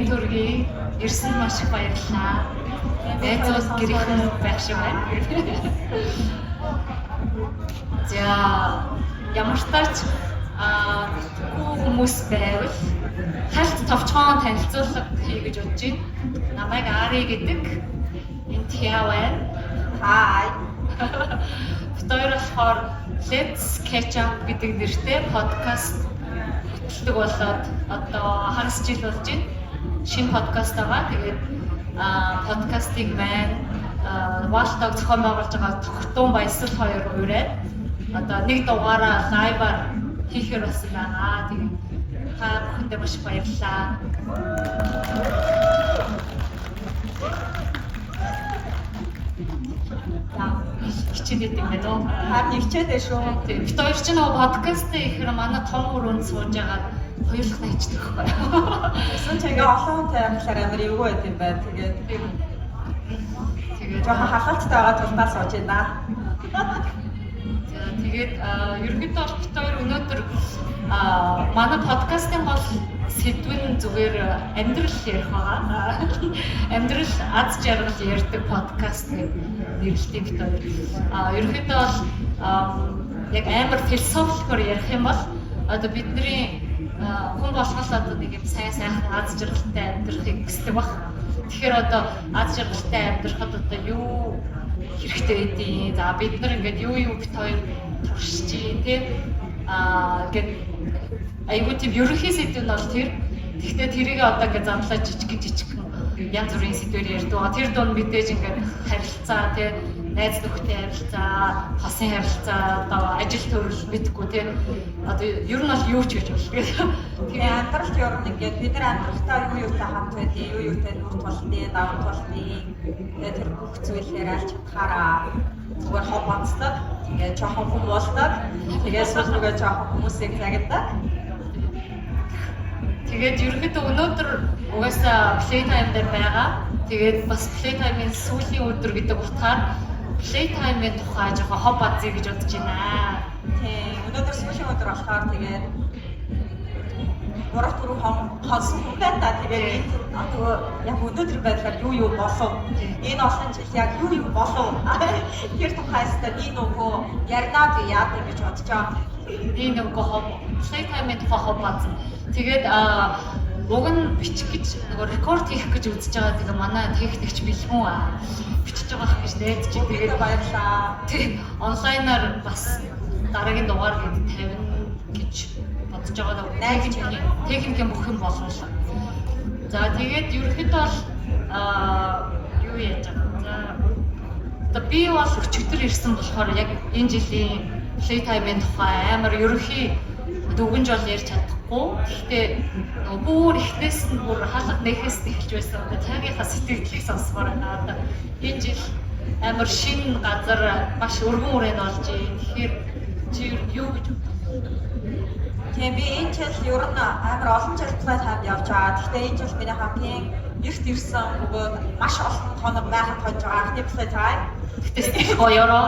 Өдрийн төргийг ирсэн маш их баярлалаа. Найзууд гэрийнхэн байх шиг байна. За ямар ч тач хүмүүс байвал хальт товчхон танилцуулга хий гэж бодож байна. Намайг Ари гэдэг. Энд хяа байна. Хай. Хоёр болохоор Let's Catch Up гэдэг нэртэй подкаст хөтлөг болоод одоо хагас жил болж байна. Шинэ подкаст байгаа. Тэгээд подкастыг маань Walltog зохион байгуулж байгаа Тогтун Баясал хоёр ураад одоо нэг дугаараа лайваар хийхээр болсон байгаа. Тэгээд та бүхэндээ маш их баярлалаа. Хичээдэг юм байна уу? Харин хичээдээ шүү. Тийм. Бид хоёр ч нөгөө подкастыг ихээр манай том өрөөнд сууж байгаа хоёулахна хичдэг байхгүй. Эсвэл чигээ олон тайлбар амар эвгүй байт юм байна. Тэгээд жоохон халаалттай байгаа тулдаа сууж байна. За тэгээд ерөнхийдөө бид хоёр өнөөдөр манай подкастын гол сэдвэн зүгээр амьдрал ярих байгаа. Амьдрал аз жаргал ярьдаг подкаст гэдэг нэрлэлтэй бид хоёр. Ерөнхийдөө бол яг амар философикоор ярих юм бол одоо бидний хүн болгоос одоо нэг юм сайн сайхан аз жаргалтай амьдрахыг хүсдэг баг. Тэгэхээр одоо аз жаргалтай амьдрахад одоо юу хэрэгтэй байдیں۔ За бид нар ингээд юу бит хоёр туршиж тийм ингээд айгуу тийм ерөнхий сэдв нь бол тэр. Гэхдээ тэрийг одоо ингээд замлаа жижиг янз бүрийн сэдвээр ярьдаг. Тэр дунд мэдээж ингээд харилцаа тийм найз нөхдөй харилцаа, хосын харилцаа, одоо ажил төрөл мэдгүй тийм одоо ер нь бол юу ч гэж болно. Тэгээ амьдралт ер нь ингээд бид нар амьдралтаа юутай хамт байдیں۔ Юутай нүрт болтیں۔ Даван болтیں۔ Тэгээ тэр бүх зүйлээр аль чадхаараа зүгээр хоб онцлог. Тэгээ жоохон хүн болдог. Тэгээ сүүл рүүгээ жоохон хүмүүсийг загнадаг. Тэгээд ерөнхийдөө өнөөдөр угаасаа Playtime дээр байгаа. Тэгээд бас Playtime-ийн сүүлийн өдөр гэдэг утгаар Playtime-ийн тухай жоохон хоб базъя гэж бодож байна. Тийм. Өнөөдөр сүүлийн өдөр болохоор тэгээд 3-4 хонсон хүн байна да. Тэгээд одоо яг өнөөдөр байдлаар юу болов? Энэ олон жил яг юу болов? Тэр тухайстай энэ нөгөө ярина би яадаг гэж бодож байгаа. Энэ нөгөө хоб Playtime-ийн тухай хоб базъя. Тэгээд уг нь бичих гэж нөгөө рекорд хийх гэж үзэж байгаа. Тэгээ манай техникч бэлгүүн бичиж байгаа гэж найдаж байна. Тэгээд баярлаа. Тэг онлайнаар бас дараагийн дугаар гээд 50 гэж бодож байгаа. Техникийн бүх юм болголоо. За тэгээд ерөнхийдөө бол юу яаж байгаа. За одоо би бол өчигдөр ирсэн болохоор яг энэ жилийн Playtime-ийн тухай амар ерөнхий дүгнж бол ярьж чадахгүй. Гэхдээ бүр ихнээс нь бүр халах нэхэс эхэлж байсан. Тагийнхаа сэтгэлдлийг сонсгоор байна. Одоо энэ жил амар шинэ газар маш өргөн үрээд болж байна. Тэгэхээр чи юу гэж тийм би энэ жил ер нь амар олон жил Playtime явж байгаа. Гэхдээ энэ жил миний хамгийн ихт ирсэн бөгөөд маш олон хоног байхад хонж байгаа. Анхны Playtime. Гэхдээ гоёроо.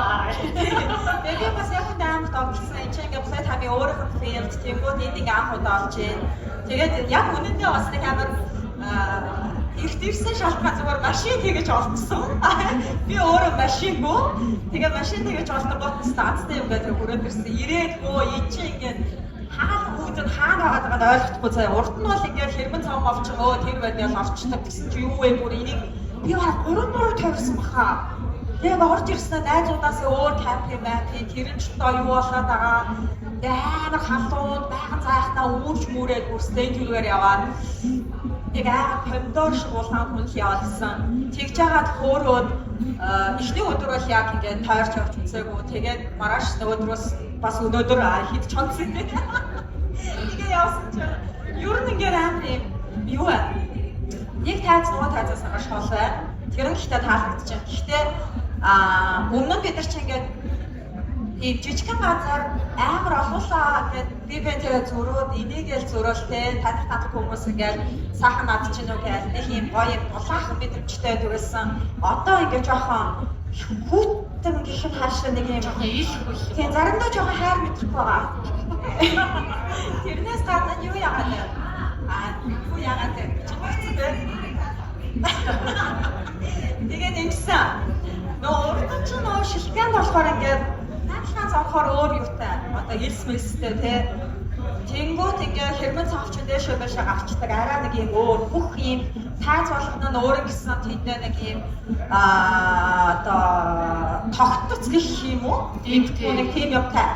Тэгээд би бас яг амар догтлсан. Энэ чинь ингээ Playtime-ийн өөрөөх нь field тиймүүд энийг анх удаа олж байна. Тэгээд яг үнэндээ бас нэг амар ихт ирсэн шалтгаан зүгээр машин тэгэж олдсон. Би өөрөө машингүй. Тэгээд машин тэгэж олдсон стацтай юм байдаг хүрээд ирсэн. Ирээд гоо энэ чинь ингээ хаана үүдэн хаана байгааг ойлгохгүй заяа. Урд нь бол ингээ хэрмэн цаам авчих тэр байдал авчдаг гэсэн чи юу вэ бүр энийг би баг 3 тавьсан баха. Тэгээд орж ирсэн найзуудаас өөр камп юм байна. Тэр нь ч одоо юу болоод байгаа. Амар халуун байгаан цаахтаа үүрч мүрээд үрсдэн зүйлгээр яваад нэг помидор шиг улаан хүн яваадсан. Тэгж жагаад хөөрөөд эхний өдөр бол яг ингээд тойрч явж үзээгүй. Тэгээд маргааш нөгөөдрөөс бас өнөөдөр хэд ч онцсон тийм. Тэгээ явсан чинь ер нь ингээд амар юм юу вэ? Нэг тайз нөгөө тайзаас хаш хол байна. Тэр нь гэхдээ таалагдчихэв. Гэхдээ өмнө нь бид нар чинь ингээд ийм жижигхэн газар амар олуулаа гэд би тэгээ зөрөөд энийгээл зөрөөлтэй таних хүмүүс ингээд сахан над чинь үү гэж нэг ийм гоё булаахан мэдрэмжтэй төрүүлсэн. Одоо ингээд жоохон хүүтэн гэх юм хаашаа нэг юм жоохон ил хөл. Тэгээ заримдаа жоохон хайр мэдрэх байгаа. Тэрнээс гадна юу яагаад вэ? Юу яагаад вэ? Тэгээд ингэсэн. Нөө урд ч нөө шилбэнд болохоор ингээд наадхан зовхоор өөр юутай. Одоо элс мэлстэй тий. Тэнгүүд ингээ хэрмэн цавч дэшөө байшаа гарчдаг арай нэг юм өөр бүх юм тайз болгоно нь өөр гэсэн тэндээ нэг юм одоо тогтоц гэх юм уу? Нэг тийм явтай.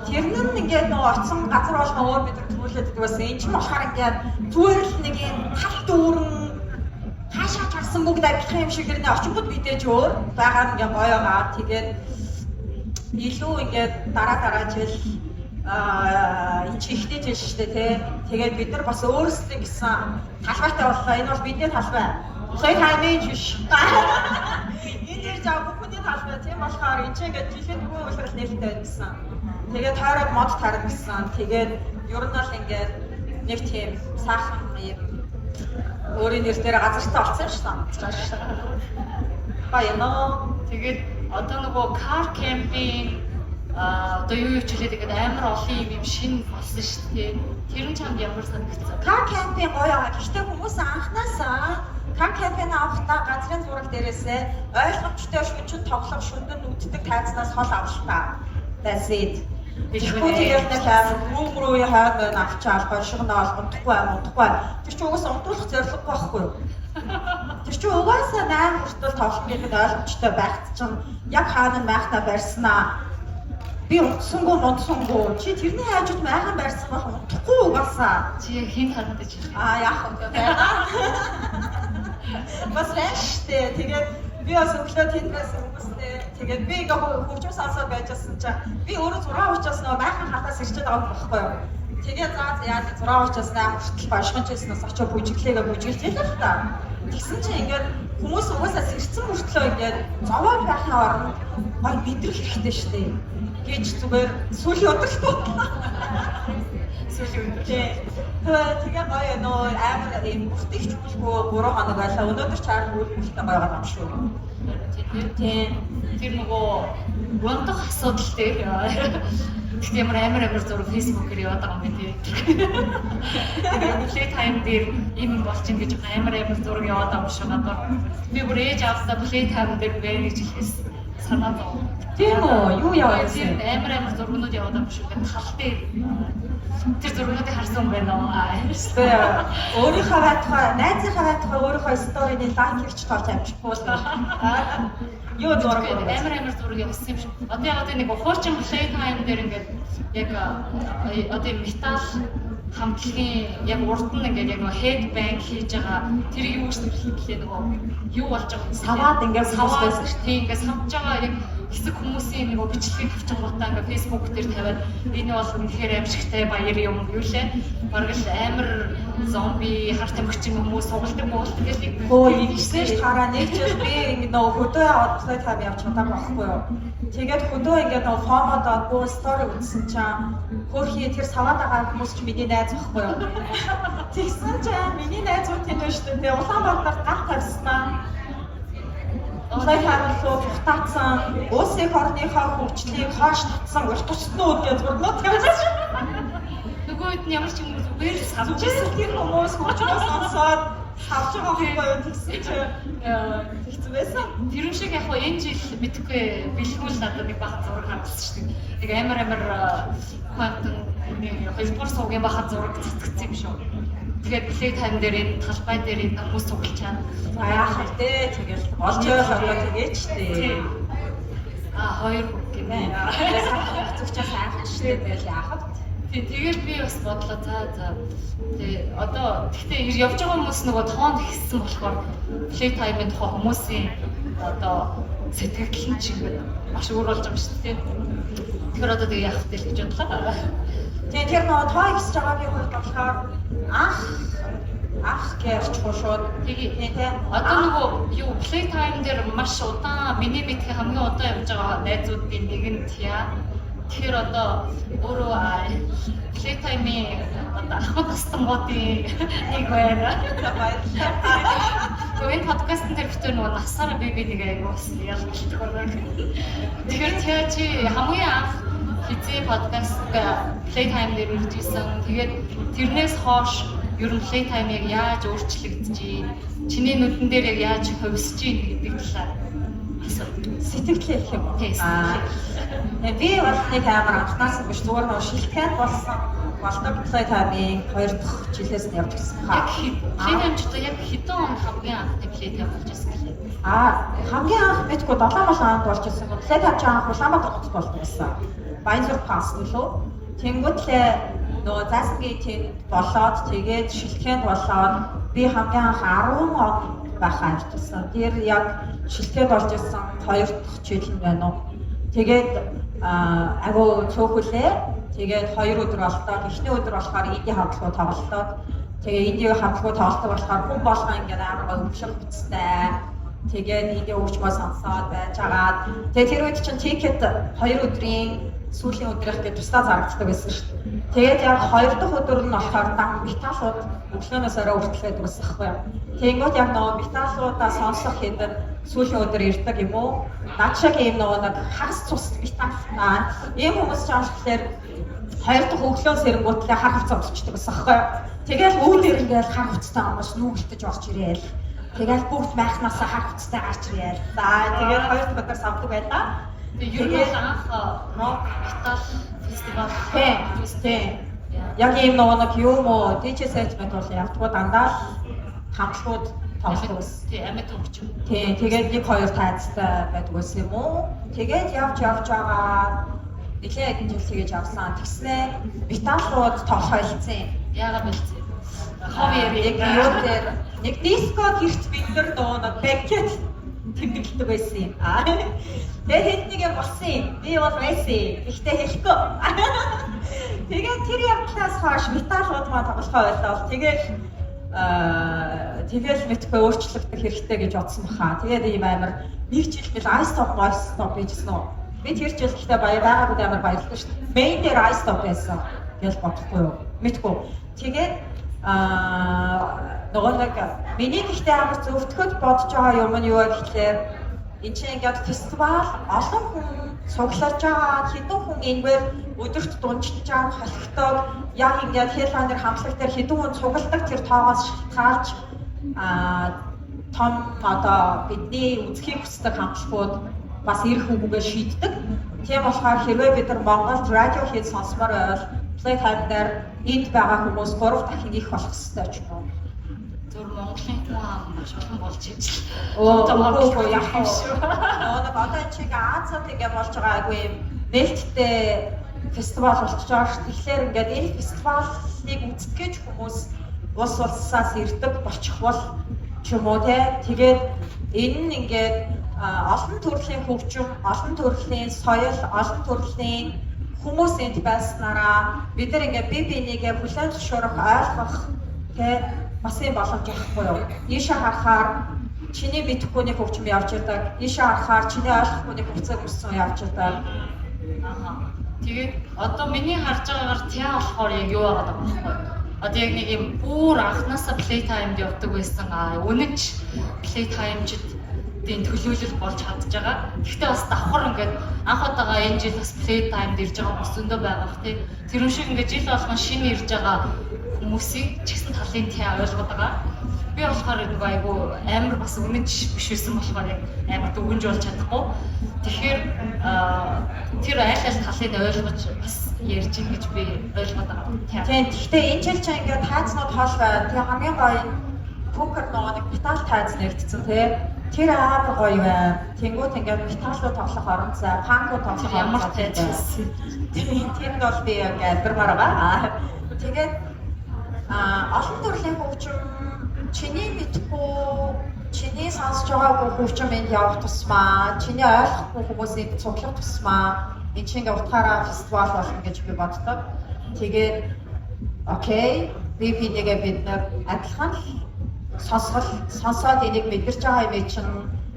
Тэр нь ингээд нөгөө оцсон газар болгон өөр мэдрэг төрүүлээд байсан. Энд ч болохоор ингээд зүгээр л нэг юм тал дүүрэн хаашаа чарсан бүгд адилхан юм шиг нэ очингууд мэдээж өөр байгаа нь ингээ гоё байгаа. Тэгээд илүү ингээд дараа жил ихтэй жил шүү дээ тий. Тэгээд бид нар бас өөрсдөө гэсэн талбайтай боллоо. Энэ бол бидний талбай. Сая таймын биш. Энэ дэр жаа бүхний талбай тийм болохоор энэ ч ингээд жилийн дөрвөн үйлрэл нээлттэй байсан. Тэгээд тойроод мод тарах гэсэн. Тэгээд ер нь бол ингээд нэг тийм саахан юм өөрийн нэр дээр газартай олцсон шүү дээ. Баянаа. Тэгээд одоо нөгөө car camping одоо юу ч хэлээ тэгээд амар олон юм шин болсон шүү дээ. Тэр нь чамд ямар санагдсан? Car camping гоё аа. Гэхдээ хүмүүс анханасаа car camping авахдаа газрын зураг дээрээсээ ойлгомжтой шүнчэн тоглох шүндэн үддэг тайзнаас хол авалтаа. That's it. Тэгээд рүү хаад авчаал гошгоноо унтахгүй унтахгүй. Тэр чинь угаасаа унтуулах зорилго байхгүй юу? Тэр чинь угаасаа 8 хүртэл тоглох гэдэг ойлгомжтой байхт чинь яг хаана майхнаа барьснаа. Би унтсангүй. Чи тэрний хажууд майхан барьсан байх унтахгүй угаасаа. Чи хин хандаж байна? Яах вэ? Бас рештэй. Тэгээд би бас өглөө тэнд байсан хүмүүстэй. Тэгээд би ингээ хөгжим сонсоод байжсэн чинь би өөрөө 6 учраас нөө майхан хатаас ирчээд байгаа байхгүй юу? Тэгээд яаж 6 учраас 8 хүртэл башгын чэснээс очиж бүжиглэж хэлээ л та. Тэгсэн чинь ингээд хүмүүс угаасаа сэрцэн мөртлөө ингээд зовоод байхын оронд гой мэдрэх хэрэгтэй шүү дээ. Гэж зүгээр сүүлийн өдөр бодлоо. Сүүлийн өдөр. Тэгээ гоё нөө амар юм бүртгэж бүлгүй 3 хоног байлаа. Өнөөдөр чаар бүртгэжтэй гоё байгаа юм шүү. Тэр нөгөө гондох асуудал дээр гэхдээ амар зураг фэйсбүүкээр яваад байгаа юм тий. Тэгээд play time дээр юм болчих гэж амар зураг яваад байгаа юм шиг надад. Би бүр ээж авсаа play time дээр байж хэлээс санаа зов. Тийм үү? Юу яваад тийм амар зургууд яваад байгаа юм шиг тал дээр тэр зургуудыг харсан юм байна уу? Өөрийнхөө байтугай, найзынхаа байтугай өөрийнхөө сторины лайк хийчих тооч амжихгүй л. Юу зураг амар зураг явуулсан юм шиг. Одоо нэг хуучин play time дээр ингээд яг одоо метал хамтлагийн яг урд нь ингээд яг head bang хийж байгаа тэр юу гэсэн хэлээ нөгөө юу болж байгаа саваад ингээд саваад тийм ингээд самж байгаа яг хэсэг хүмүүсийн нөгөө бичлэгийг авч байгаа гутаа ингээд Facebook дээр тавиад энэ бол үнэхээр аимшигтай баяр юм юу лээ бараг л амар зомби хар тамхичин хүмүүс сугалдаг муулдаг гэдэг хөө ингэсэн хараа нэг жил би ингээд нөгөө хөдөө аваад тав явж чадаагүй байхгүй юу тэгээд хөдөө ингээд нөгөө фомод аваа стори үзсэн чинь хөрхий тэр саваад байгаа хүмүүс ч миний найз байхгүй юу тэгсэн чинь миний найзууд тийм шүү дээ тэгээ Улаанбаатар гар тавьснаа Улаан хаалт ухтаацсан улсын орныхоо хөгжлийг хоош татсан уртуснууд гэж зурнууд тавьсан нөгөөд нь ямар ч юм зүгээр савж ирсэн тэр хүмүүс хөгжмөө сонсоод авч байгаа байхгүй юу тэгсэн чинь тэгсэн байсан. Тэр юм шиг яг хоо энэ жил мэдхгүй бэлгүүл надад нэг бага зураг харагдсан шүү дээ. Нэг амар quantum нэг хэлбэр суугийн бага зураг цэцгэсэн юм шүү. Тэгээд play time дээр энэ талбай дээр энэ хүмүүс цуглаж чана. Яах вэ? Тэгээд олж яваа тэгээд ч дээ. Хоёр гэмээ. Зөвчөөс айхан шүү дээ. Тэгэл яах вэ? Тэгээд би бас бодлоо за тэгээ одоо гэхдээ явж байгаа хүмүүс нөгөө тоонд ихсэн болохоор play time-ын тухай хүмүүсийн одоо сэтгэл нь ч ингээд маш өөр болж байгаа юм шүү дээ. Тэгэхээр одоо тэгээ яах вэ гэж бодлоо. Тэгээ тэр нөгөө тоо ихсэж байгаагийн хувьд болохоор ах гэрч хошоод тэгээ одоо нөгөө юу play time дээр маш удаан миний мэдхийн хамгийн удаан явж байгаа найзуудын нэг нь тиа. Тэгэхээр одоо өөрөө play time-ийн одоо ахмад тастангуудын нэг байна. Тэгээд подкастн дээр битүүр нөгөө насаараа би нэг аяг бас ялгалт байна. Тэгэхээр чи хамгийн анх хизээ подкаст play time дээр үржижсэн. Тэгээд тэрнээс хойш ер нь playtime-ыг яаж өөрчлөгдөж, чиний нүдэн дээр яг яаж хувьсж ийн гэдэг талаар асуу. Сэтгэлээ гэх юм уу? Тийм. Би бол нэг амар анхнаас нь биш зүгээр нэг шилтгэн болсон болдог playtime-ийн 2 дахь жилээс нь явж гисэн Яг playtime-чдаа яг хэдэн он хамгийн анхны playtime болж байсан гэлээ. Хамгийн анх мэдгүй 7 онд болж ирсэн. Playtime анх Улаанбаатар хотод болдог байсан. Баянзүр пас нөлөө. Тэнгүүтлээ нөгөө заасгийн тэнд болоод тэгээд шилтгэнд болоод би хамгийн анх 10 он байхаа явчихсан. Тэр яг шилтгэнд болж ирсэн 2 дахь жил нь байна уу. Тэгээд агуу цөөхөлээ. Тэгээд 2 өдөр болтоо. Эхний өдөр болохоор инди хамтлагуу тоглолтоод тэгээ инди хамтлагуу тоглолтоо болохоор хүн болгоо ингээд амар өвшөх хүчтэй. Тэгээд инди өвчмөө сонсоод байж агаад тэгээд тэр үед чинь тикет 2 өдрийн сүүлийн өдрийнх гэдэг тусдаа зарагддаг байсан шүү дээ. Тэгээд яг 2 дахь өдөр нь болохоор дан металлууд өглөөнөөс орой хүртэл байсан байхгүй юу. Тэнгүүд яг нөгөө металлуудаа сонсох хэдэн сүүлийн өдөр ирдэг юм уу? Над шиг ийм нөгөө нэг хагас цус металл ийм хүмүүс ч аашглаар 2 дахь өглөө сэрэнгүүтлээ хар хувцас өмсчдөг байсан байхгүй юу. Тэгээд үүдээр ингээд хар хувцастай хүмүүс нүүгэлтэж орж ирээл. Тэгээд бүгд майхнасаа хар хувцастай гарч ирээл. За тэгээд 2 дахь өдөр савдаг байлаа. Тэгээд анх рок метал фестивал тийм. Яг ийм нэг юм уу DJ segment бол ягдгуу дандаа хамтлагууд тоглох ус. Тийм амьд өвч. Тийм тэгээд 1-2 тайцтай байдаг ус юм уу? Тэгээд явж байгаа нэлээд жил тэгэж явсан. Тэгснээ металлууд тоглох байлцсан. Яагаад бэлцээ? Ховь яг юу дээр нэг диско гэрч бид нар нэг бэкет тэмдэглэдэг байсан юм. Тэгээд хэд нэг юм болсон юм. Би бол байсан. Ихтэй хэлэхгүй. Тэгээд тэр явдлаас хойш металлууд маа тоглохоо байлаа. Тэгээд мэдгүй өөрчлөгдөх хэрэгтэй гэж бодсон баха. Тэгээд ийм амар нэг жил бил iStop bijсэн үү. Би тэр жил ихтэй байгаагүй амар баярлалаа шүү дээ. Main дээр iStop байсан гэж бодохгүй юу. Мэдгүй. Тэгээд нөгөө нэг миний ихтэй амар зөвтгөж бодож байгаа юм нь юу вэ гэхээр энэ чинь ингээд фестивал олон хүн цуглаж байгаа хэдэн хүн энэгээр өдөрт дунджиж байгаа холигтой яг ингээд headliner хамтлаг дээр хэдэн хүн цугладаг тэр тоогоос шалтгаалж том одоо бидний үзхийг хүсдэг хамтлагууд бас ирэх үгүйгээ шийддэг. Тийм болохоор хэрвээ бид нар Монголд радио хийж сонсомоор байвал Playtime дээр энд байгаа хүмүүс 3 дахин их болох хэрэгтэй ч юм уу. Зөв Монголын хүн маш олон болж ижил. Оо яг шүү. Нэг одоо чиг Азад ингэ болж байгаа айгүй юм нээлттэй фестивал болчихж байгаа шүү. Тэгэхээр ингээд энэ фестивалыг үзтгэж хүмүүс улс улсаас ирдэг болчихвол ч юм уу тэгээд энэ нь ингээд олон төрлийн хөгжим, олон төрлийн соёл, олон төрлийн хүмүүс энд байснараа бид нар ингээд бие бинийгээ бүлээн зөвшөөрөх, ойлгох бас юм боломж авахгүй юу? Ийшээ харахаар чиний мэдхүйний хөгжим явж байдаг. Ийшээ харахаар чиний ойлгохгүйний хөгцөөг өссөн явж байдаг. Тэгээд одоо миний харж байгаагаар тя болохоор яг юу байгаа юм бэ? Одоо яг нэг юм бүр анханасаа playtime-д явдаг байсан үнэнч playtime-чд тийм төлөөлөл болж чадж байгаа. Гэхдээ бас давхар ингээд анх удаага энэ жил бас playtime-д ирж байгаа хүмүүс зөндөө байгаа бах тий. Тэр шиг ингээд жил болгон шинэ ирж байгаа хүмүүсийг ч гэсэн талын тя ойлгоод байгаа. Би болохоор нэг айгу амар бас үнэнч биш байсан болохоор яг амар дүгнж болж чадахгүй. Тэгэхээр тэр аль талыг ойлгож бас ярьж ийн гэж би ойлгоод байгаа. Тийм. Гэхдээ энэ жил ч ингээд тайзнууд хоол байна. Тэгээ хамгийн гоё покер нэг металл тайз нэгдсэн тий. Тэр амар гоё байна. Тэнгүүд ингээд металлуу тоглох орон зай, панкуу тоглох ямар тайз. Тэр нь бол би ингээд бэрмаар байгаа. Тэгээд олон төрлийн хөгжим чиний мэдгүй, чиний сонсож байгаагүй хөгжим энд явах тусмаа, чиний ойлгохгүй хүмүүсийг цуглах тусмаа энэ чинь утгаараа фестивал болно гэж би боддог. Тэгээд окей, BB-нэгээ бид нар адилхан сонсоод энийг мэдэрч байгаа юм чинь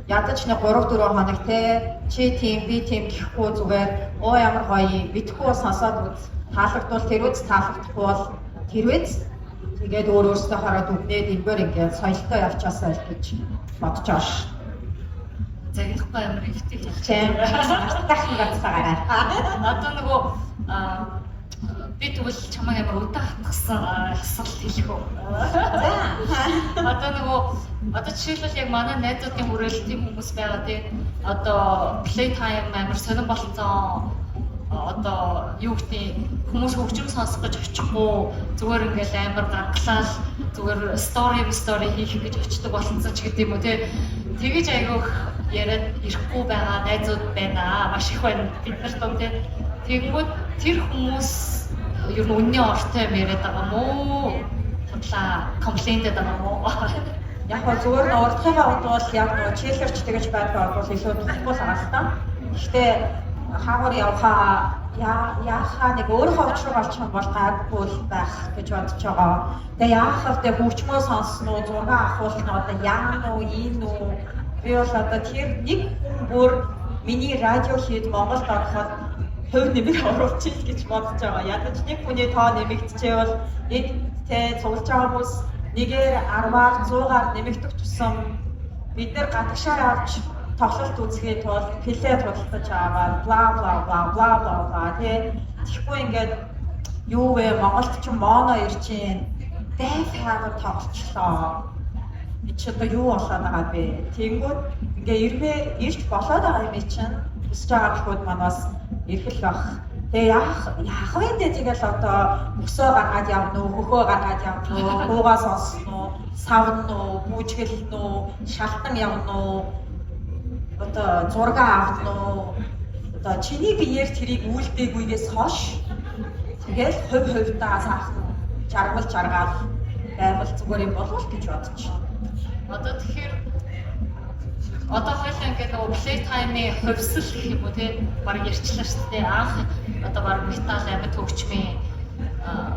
ядаж нэг 3-4 хоног чи тийм би тийм гэхгүй зүгээр ямар гоё юм мэдхгүй сонсоод үз таалагдвал тэр үз таалагдахгүй бол тэр үз тэгээд өөрөөсөө хараад үгнээд энэгээр ингээд соёлтой явчаасаа л гэж бодож байгаа ш. Загихгүй амар ихтэй хэлж байна. Дахин гацгаараа. Одоо нөгөө би тэгвэл чамайг амар удаан хатгсан асуулт хэлэх үү. За. Одоо нөгөө одоо жишээлбэл яг манай найзуудын хүрээлэл тийм хүмүүс байгаа тийм одоо playtime амар сонирн болцсон одоо юу гэдэг хүмүүс хөгжим сонсох гэж очихгүй зүгээр ингээл амар гаргалал зүгээр story хийх гэж очдог болцсон ч гэдэг юм уу тий. Тэгэж айгүйх яриад ирэхгүй байгаа найзууд байна. Маш их байна бид нар тоо тий. Тэгэнгүүт тэр хүмүүс ер нь үнний ортой юм яриад байгаа мó худлаа комплейнтэд байгаа мó. Яг гоо зүгээр нь урдхыгаа бодвол яг нөгөө чийлэрч тэгэж байдаг бол илүү тухгүй байгаа л та. Гэхдээ хаагаар яахаа нэг өөрөө очрог олчих юм бол гайгүй байх гэж бодож байгаа. Тэгээ яахав тэ хөгжмөө сонсно уу, зураг авах нь одоо яан уу, ийн үү. Би бол одоо тэр нэг хүн бүр миний радио хийд Монголд ороход хувь нэмэр оруулчих гэж бодож байгаа. Ядаж нэг хүний тоо нэмэгдэжээ бол нэг тэ цуглаж байгаа хүмүүс нэгээр 10-аар 100-аар нэмэгдэх тусам бид нар гадагшаа явж тоглолт үзэхэд бол плей тодтолж аваад бла бла бла тэгэхгүй ингээд юу вэ Монголд ч моно ирж гин дэфхаар тоглолцлоо. Би ч одоо юу болоод байгаа бэ? Тэнгүүд ингээ ирж болоод байгаа юм чинь өсөж байгаа хүмүүс манаас ирэх л байх. Тэгээ яах вэ дээ тэгэл одоо өсөө гаргаад явна уу, хөхөө гаргаад явна уу, гуугаа сонсно уу, савна уу, бүжгэлнэ уу, шалтан явна уу, одоо зураг авна уу, одоо чиний биеэр тэрийг үйлдээгүйгээс хойш тэгэл хувьдаа саахан жаргал байвал зүгээр юм болов гэж бодож байна. Одоо тэгэхээр одоо хоёлаа ингээд нөгөө playtime-ийн хувьсэл гэх юм уу те баг ярьчлаа шүү дээ. Анх одоо баг метал амьд хөгжмийн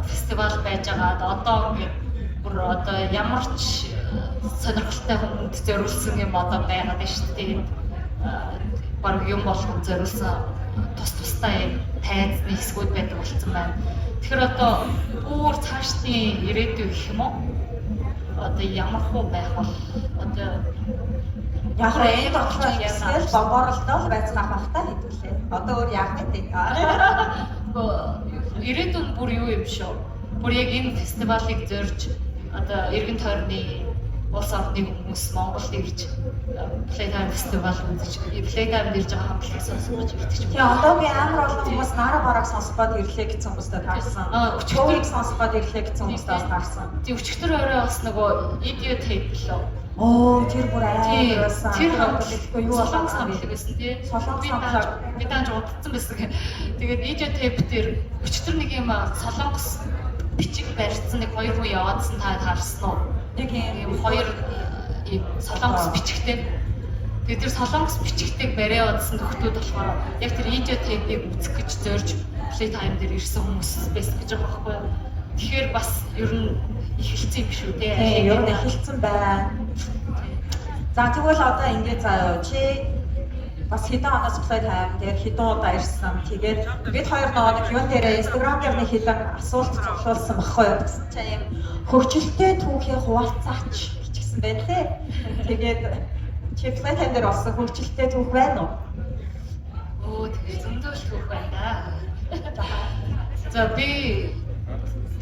фестивал байж байгаа. Одоо ингээд бүр одоо ямар ч сонирхолтой хүмүүст зориулсан юм одоо байгаад байна шүү дээ. Баг юм болгон зориулсан тустай юм тайзны хэсгүүд байдаг болсон байна. Тэгэхээр одоо бүр цаашдын ирээдүй гэх юм уу? Одоо ямар хөө байх бол одоо яг энэ бодлоо ясэл бомборлолтол байцгаах бахтаа хэвлээ. Одоо өөр яах вэ? Ирээдүйн бүр юу юм шүү. Бүр яг энэ фестивалыг зорж одоо эргэн тойрны улс орны хүмүүс Монголд ирж Playtime фестивал үзэж Playtime ирж байгаа хамтлагийг сонсох гэж ирдэг ч юм. Тэгээ одоо би амар олон хүмүүс наараа бараг сонсоход ирлээ гэсэн хүмүүстэй таарсан. Өчигдөрийг сонсоход ирлээ гэсэн хүмүүстэй таарсан. Тэг өчигдөр орой бас нөгөө Idiot Tape лөө. Оо тэр бүр амар байсан. Тэр хамтлаггүй юу болоо хамтлаг байсан тий. Солонгос хамтлаг би дааж удацсан байсан. Тэгээд Idiot Tape дээр өчигдөр нэг юм солонгос бичиг барьсан нэг хоёр хүн яваадсан та харсан уу? Нэг юм хоёр ийм солонгос бичгтэй. Тэгээд тэр солонгос бичгтэйг бариадсан төгтүүд болохоор яг тэр Idiot Tape-ийг үзэх гэж зорж Playtime дээр ирсэн хүмүүс байсан гэж байгаа байхгүй юу? Тэгэхээр бас ер нь эхэлсэн юм шүү дээ. Тийм, ер нь эхэлсэн байна. За тэгвэл одоо ингээд заяа чи бас хэдэн оноос Playtime дээр хэдэн удаа ирсэн. Тэгээд бид хоёр нэг юун дээр Instagram дээр нэг хэдэн асуулт цуглуулсан баггүй юу? Чи юм хөгжилтэй түүхийн хуваалцаач бичсэн байна лээ. Тэгээд чи Playtime дээр болсон хөгжилтэй түүх байна уу? Оо тэгээд зөндөө түүх байна. За би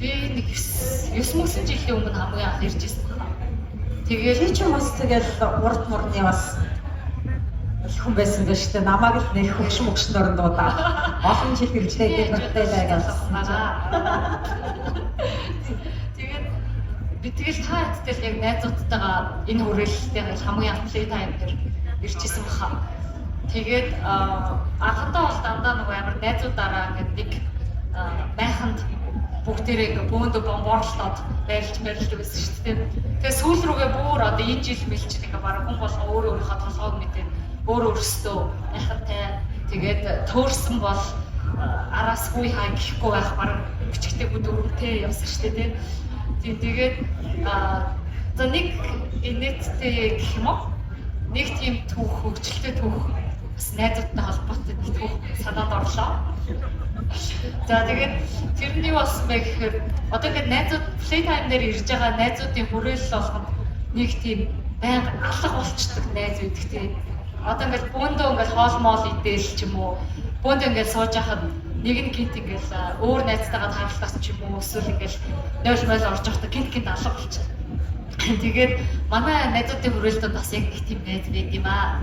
нэг 9 жилийн өмнө хамгийн анх ирж ирсэн байна. Тэгээд чи бас тэгэл урд мурны бас хүн байсан гэж шүү дээ. Намайг л нэг хөгшмөгшнөр дуудаа. Олон жил хэрэгжлээ гэдэг байгаас. Тэгээд би тэгэл та хэдтэл яг найзуудтайгаа энэ хүрээлэлтэйгээ хамгийн анх Playtime дээр ирж ирсэн баха. Тэгээд анхандаа бол дандаа нөгөө амар найзуудаараа ингээд нэг байханд бүгдээрээ ингээ бөөндө бомбоорлоод байлж байсан шүү дээ. Тэгээ сүүл рүүгээ бүр одоо энэ жил мэлч ингээ бараг хүн болго өөрийнхөө толгойг мэдээ өөрөөсөө айхантай тэгээд төөрсөн бол араас хүй хаа гэхгүй байх бараг бичгтэй бүдүүртэй явсан шүү дээ тий. Тэгээд за нэг инээдтэй гэх юм уу? Нэг тийм түүх хөгжилтэй түүх бас найзуудтай холбоотой нэг түүх санаанд орлоо. За тэгээд тэрний болсон байх гэхээр одоо ингээд найзууд Playtime дээр ирж байгаа найзуудын хүрээлэл болгоно нэг тийм байнга алга болчдөг найз үйдэг тийм. Одоо ингээд бөөндөө ингээд хоол моол идэл ч юм уу бөөндөө ингээд сууж байхад нэг нь гинт ингээл өөр найзтайгаа тааралдаас ч юм уу эсвэл ингээл нойш мойл орж явахдаа гинт алга болчихсон. Тэгээд манай найзуудын хүрээлтэнд бас яг нэг тийм найз байг юм аа.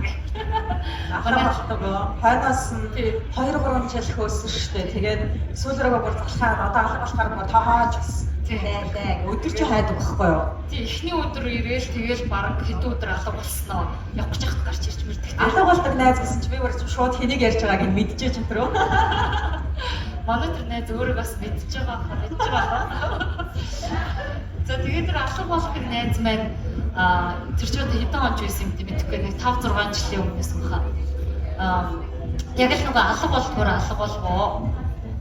Манай болтгоо хойноос нь 2-3 жил хөөсөн шүү дээ. Тэгээд сүүлрээгээ бүр залхаад одоо алга болохоор бүр тоохооч гэсэн. Тийм. Өдөр чи хайдаг байхгүй юу? Тийм эхний өдөр ирээл тэгэл баг хэдэн өдөр алга болсноо явах гэж хахад гарч ирж мэрдэг. Алга болдог найз гэсэн чи би бүр шууд хэнийг ярьж байгааг нь мэдчихэж энэ төрөө. Манай тэр найз өөрөө бас мэдчихэж байгаа. За тэгээд тэр алга болох найз маань тэр ч одоо хэдэн он байсан юм мэдэхгүй нэг 5-6 жилийн өмнөөс мөхөө. Яг л нөгөө алга болдгоор алга болгоо.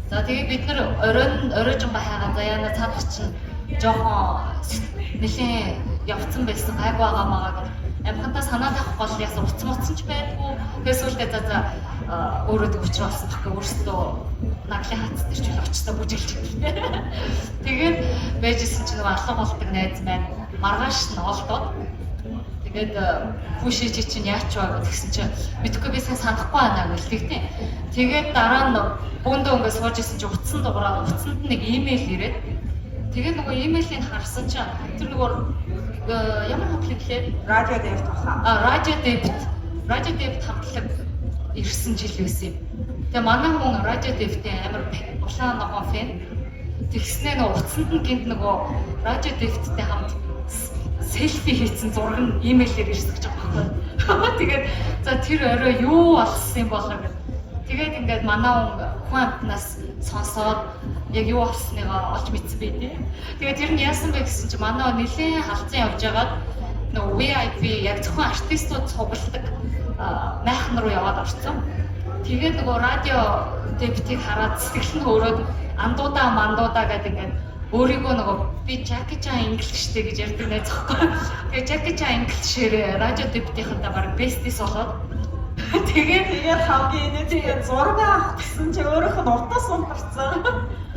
За тэгээд бид нэр оройжон байхаа за яна цаадах чинь жоохон нэлийн явцсан байсан гайг байгаамаа гэж амхантаа санаад авах бол яс уцсан ч байдгүй. Тэгээс үлдээ за өөрөө төвчрө болсон баггүй өөрсдөө наглын хац тэр чиг очсоо бүжиглж байна. Тэгээд байжсэн чинь нөгөө алга болдог найз маань маргааш нь олдоод тэгээд хүүшиж чинь яач вэ гэсэн чинь мэдхгүй би санахгүй байна гэж тэгтээ. Тэгээд дараа нь бөөндөө ингээд сууж исэн чинь утсан дугаараа утсанд нэг имэйл ирээд тэгээд нөгөө имэйлийг харсан чинь тэр нөгөө ямар аппликейшн радио дэвт баха. Радио дэвт хамтлаг ирсэн жил байсан юм. Тэгээ манай хүн радио дэвтийн амар улаан ногоон фэн. Тэгснээ нөгөө утсанд нь гинт нөгөө радио дэвттэй хамт селфи хийсэн зураг нь имэйлээр ирсэн гэж байгаа байхгүй. Тэгээд за тэр орой юу болсон юм болоо гэдэг. Тэгээд ингээд манай хүн амтнаас сонсоод яг юу болсныгаа олж мэдсэн бай тээ. Тэгээд тэр нь яасан бэ гэсэн чинь манай нэлийн халдсан явж байгаад нөгөө VIP яг зөвхөн артистууд цугладаг майхан руу яваад орсон. Тэгээд нөгөө радио дэвтийг хараад сэтгэл нь өөрөө андуудаа гэдэг ингээд өөрийгөө нөгөө би Jackie Chan инглиштэй гэж ярьдаг найз байхгүй. Тэгээд Jackie Chan инглишээр радио дэвтийнхэнтэй баг бестис болоод тэгээд хамгийн нэг зураг авах гэсэн чи өөрөөх нь утас унтарсан.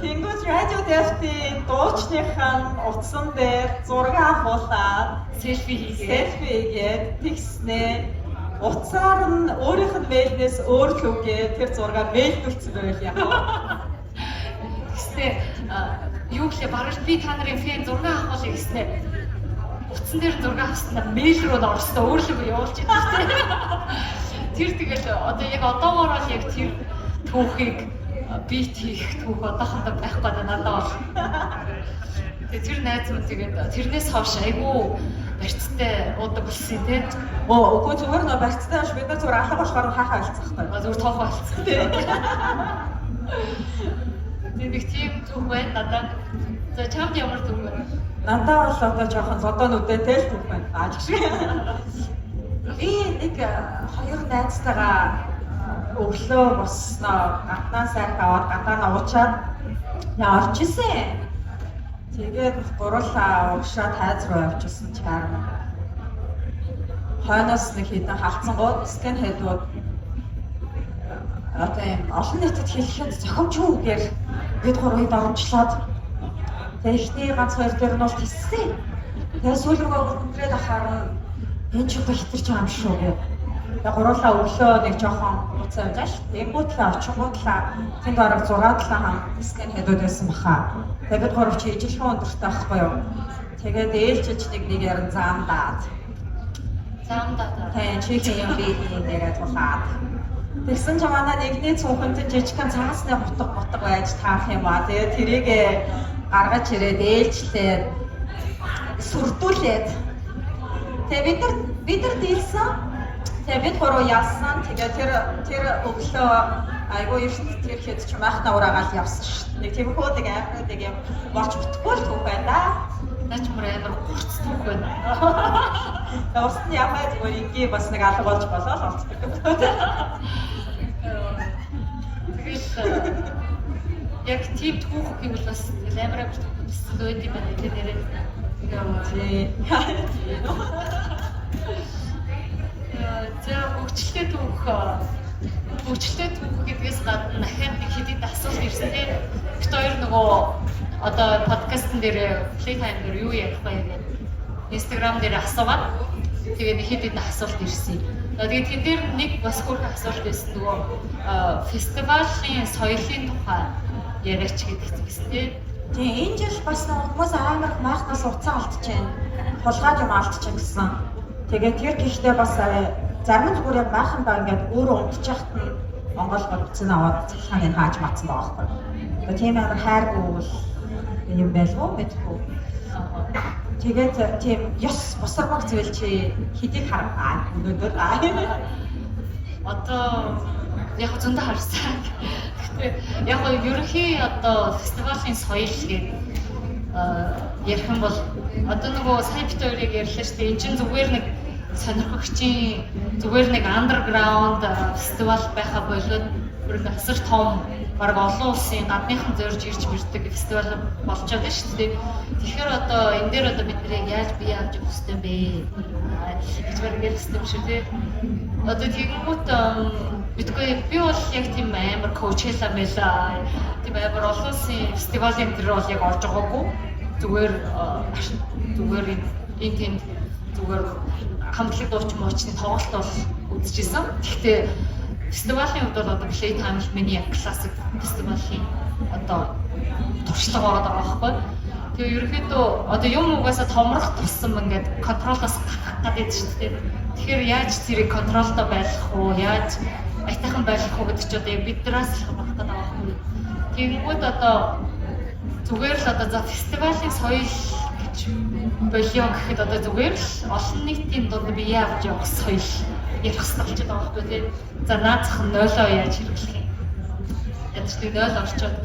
Тэнгүүд радио дэвтийн дуучныхан утсан дээр зураг авахуулаад селфи хийгээд тэгснээ утсаар нь өөрийнх нь мэйлнээс өөр лүгээ тэр зургаа мэйлдүүлсэн байл яа. Тэгснээ юу гэхээ бараг би та нарын фэн зураг авахыг гэснээ утсан дээр зураг авснаа мэйл рүү орсноо өөрлөгөө явуулж идэв тийм. Тэр тэгэл одоо яг одоогоор л яг тэр түүхийг бит хийх түүх одоохондоо байхгүй байна надад бол. Тэгээ тэр найз минь тэгээд тэрнээс хойш айгүй барьцтай уудаг болсон тийм. Үгүй зүгээр нөө барьцтай биш бид нар зүгээр алга болохоор хаахаа хэлцэх байхгүй. Зүгээр тоохоо хэлцэх тийм. Нэг тийм түүх байна надад. За чамд ямар түүх байна? Надад бол одоо жоохон зодоонуудтай тэл түүх байна. Ааж шиг. Би нэг хоёр найзтайгаа өглөө босноо гаднаа сайх аваад гадаанаа уучаад явж исэн. Тэгээд гурлаа уушаад хайз руу явчихсан чарм. Хойноос нэг хэдэн халдсангууд скан хийдүүд одоо юм олон нийтэд хэлэхэд зохимч үгээр бид гурвыг дарамжлаад тэгэхний ганц хоёр дээр нь бол тиссэн. Тэгээд сүүлрүүгээ бүрдээд ахаар энэ ч одоо хитэрч байгаа юм шүү гэ. Тэгээд гурлаа өглөө нэг жоохон уцаа явж ш. Тэнгүүтлээ очингуудлаа тэнд бараг 6-7 хам скан хийдүүд байсан баха. Тэгээд бид гурав чи ижилхэн өндөртэй байхгүй юу? Тэгээд ээлжиж нэг яран заамдаад. Тэ чихэн юм би нэрээ тулаад. Тэгсэн ч манай нэгний цонхонтой жижигхэн цаасны хутга байж таах юм ба. Тэгээд тэрийгэ гаргаж ирээд ээлжлээд сүрдүүлээд. Тэгээд бид нар дийлсэн. Тэгээд бид гурав яасан. Тэгээд тэр өглөө айгүй их тэр хэд ч майхнаа ураагаал явсан шүү. Нэг тийм хөөдөг аймагдаг юм борч бүтггүй л түүх байна да. Наач мөр амар гурц түүх байна. Орст нь яваа зүгээр ингийн бас нэг алга болж болоо л орцдог. Тэгээд яг тийм түүх гэвэл бас амар бүтсэн дээд юм байна тийм нэрээ. За хөгжлөлтэй түүх гэдгээс гадна дахиад нэг хэдийд асуулт ирсэн тийм. Бид хоёр нөгөө одоо подкастн дээр Playtime дээр юу ярих вэ гэдэг Instagram дээр асуугаад Тэгээд хэд хэдэн асуулт ирсэн. Тэгээд тэн дээр нэг бас хөрх асуулт байсан нөгөө фестивалийн соёлын тухай яриач гэдэг гэсэн тийм. Тийм энэ жил бас хүмүүс амар майхнаас уцаа алдчихээн. Хулгайд юм алдчихсан гэсэн. Тэгээд тэр гэхдээ бас зарим нь зүгээр яг майхан ба ингээд өөрөө унтчихт нь Монгол бодцсон аваад цахилгааны хааж матсан байгаа байхгүй. Тэгээд тийм амар хайргүй юм байлгүй мэдгүй. Тэгээд тийм ёс босармаг зүйл чи хэдийг хараа өнөөдөр одоо яг зөндөө харсан. Гэхдээ яг ерөнхий одоо фестивалийн соёл гэдэг ярих юм бол одоо нөгөө сайн бит хоёрыг ярьлаа шүү дээ. Энд чинь зүгээр нэг сонирхогчийн зүгээр нэг андерграунд фестивал байха болоод бүр нэг асар том бараг олон улсын гадныхан зорж ирж бэрдэг фестивал болчиход байна шүү дээ. Тэгэхээр одоо энэ дээр одоо бид нэр яаж бие авч явах хэрэгтэй бэ? Гэж баригдах хэрэгтэй шүү дээ. Одоо тэгэнгүүт бидгүй би бол яг тийм амар коучлаа мэлээ. Тийм амар олон улсын фестивалын дээр бол яг орж байгаагүй. Зүгээр энэ тэнд зүгээр хамтлаг дууч муучны тоглолт бол үзчихсэн. Гэхдээ фестивалийн хувьд бол одоо Playtime миний яг классик фестивалийн одоо туршлага байгаа байхгүй. Тэгээ ерөнхийдөө одоо юм угаасаа томрох тусам ингээд контролоос гарах гэдэг шүү дээ. Тэгэхээр яаж зэрэг контролтой байх уу? Яаж айтайхан байх уу гэдэг чинь одоо биднээс л хамаарах гэдэг байгаа байхгүй. Тэгэнгүүт одоо зүгээр л одоо за фестивалийн соёл гэж болио гэхэд одоо зүгээр л олон нийтийн дунд бие авч явах соёл ярих хэрэгтэй болчиход байгаа байхгүй тийм. За наацх нь 0-оо яаж хэрэглэх юм? Ядч тийм 0 орчоод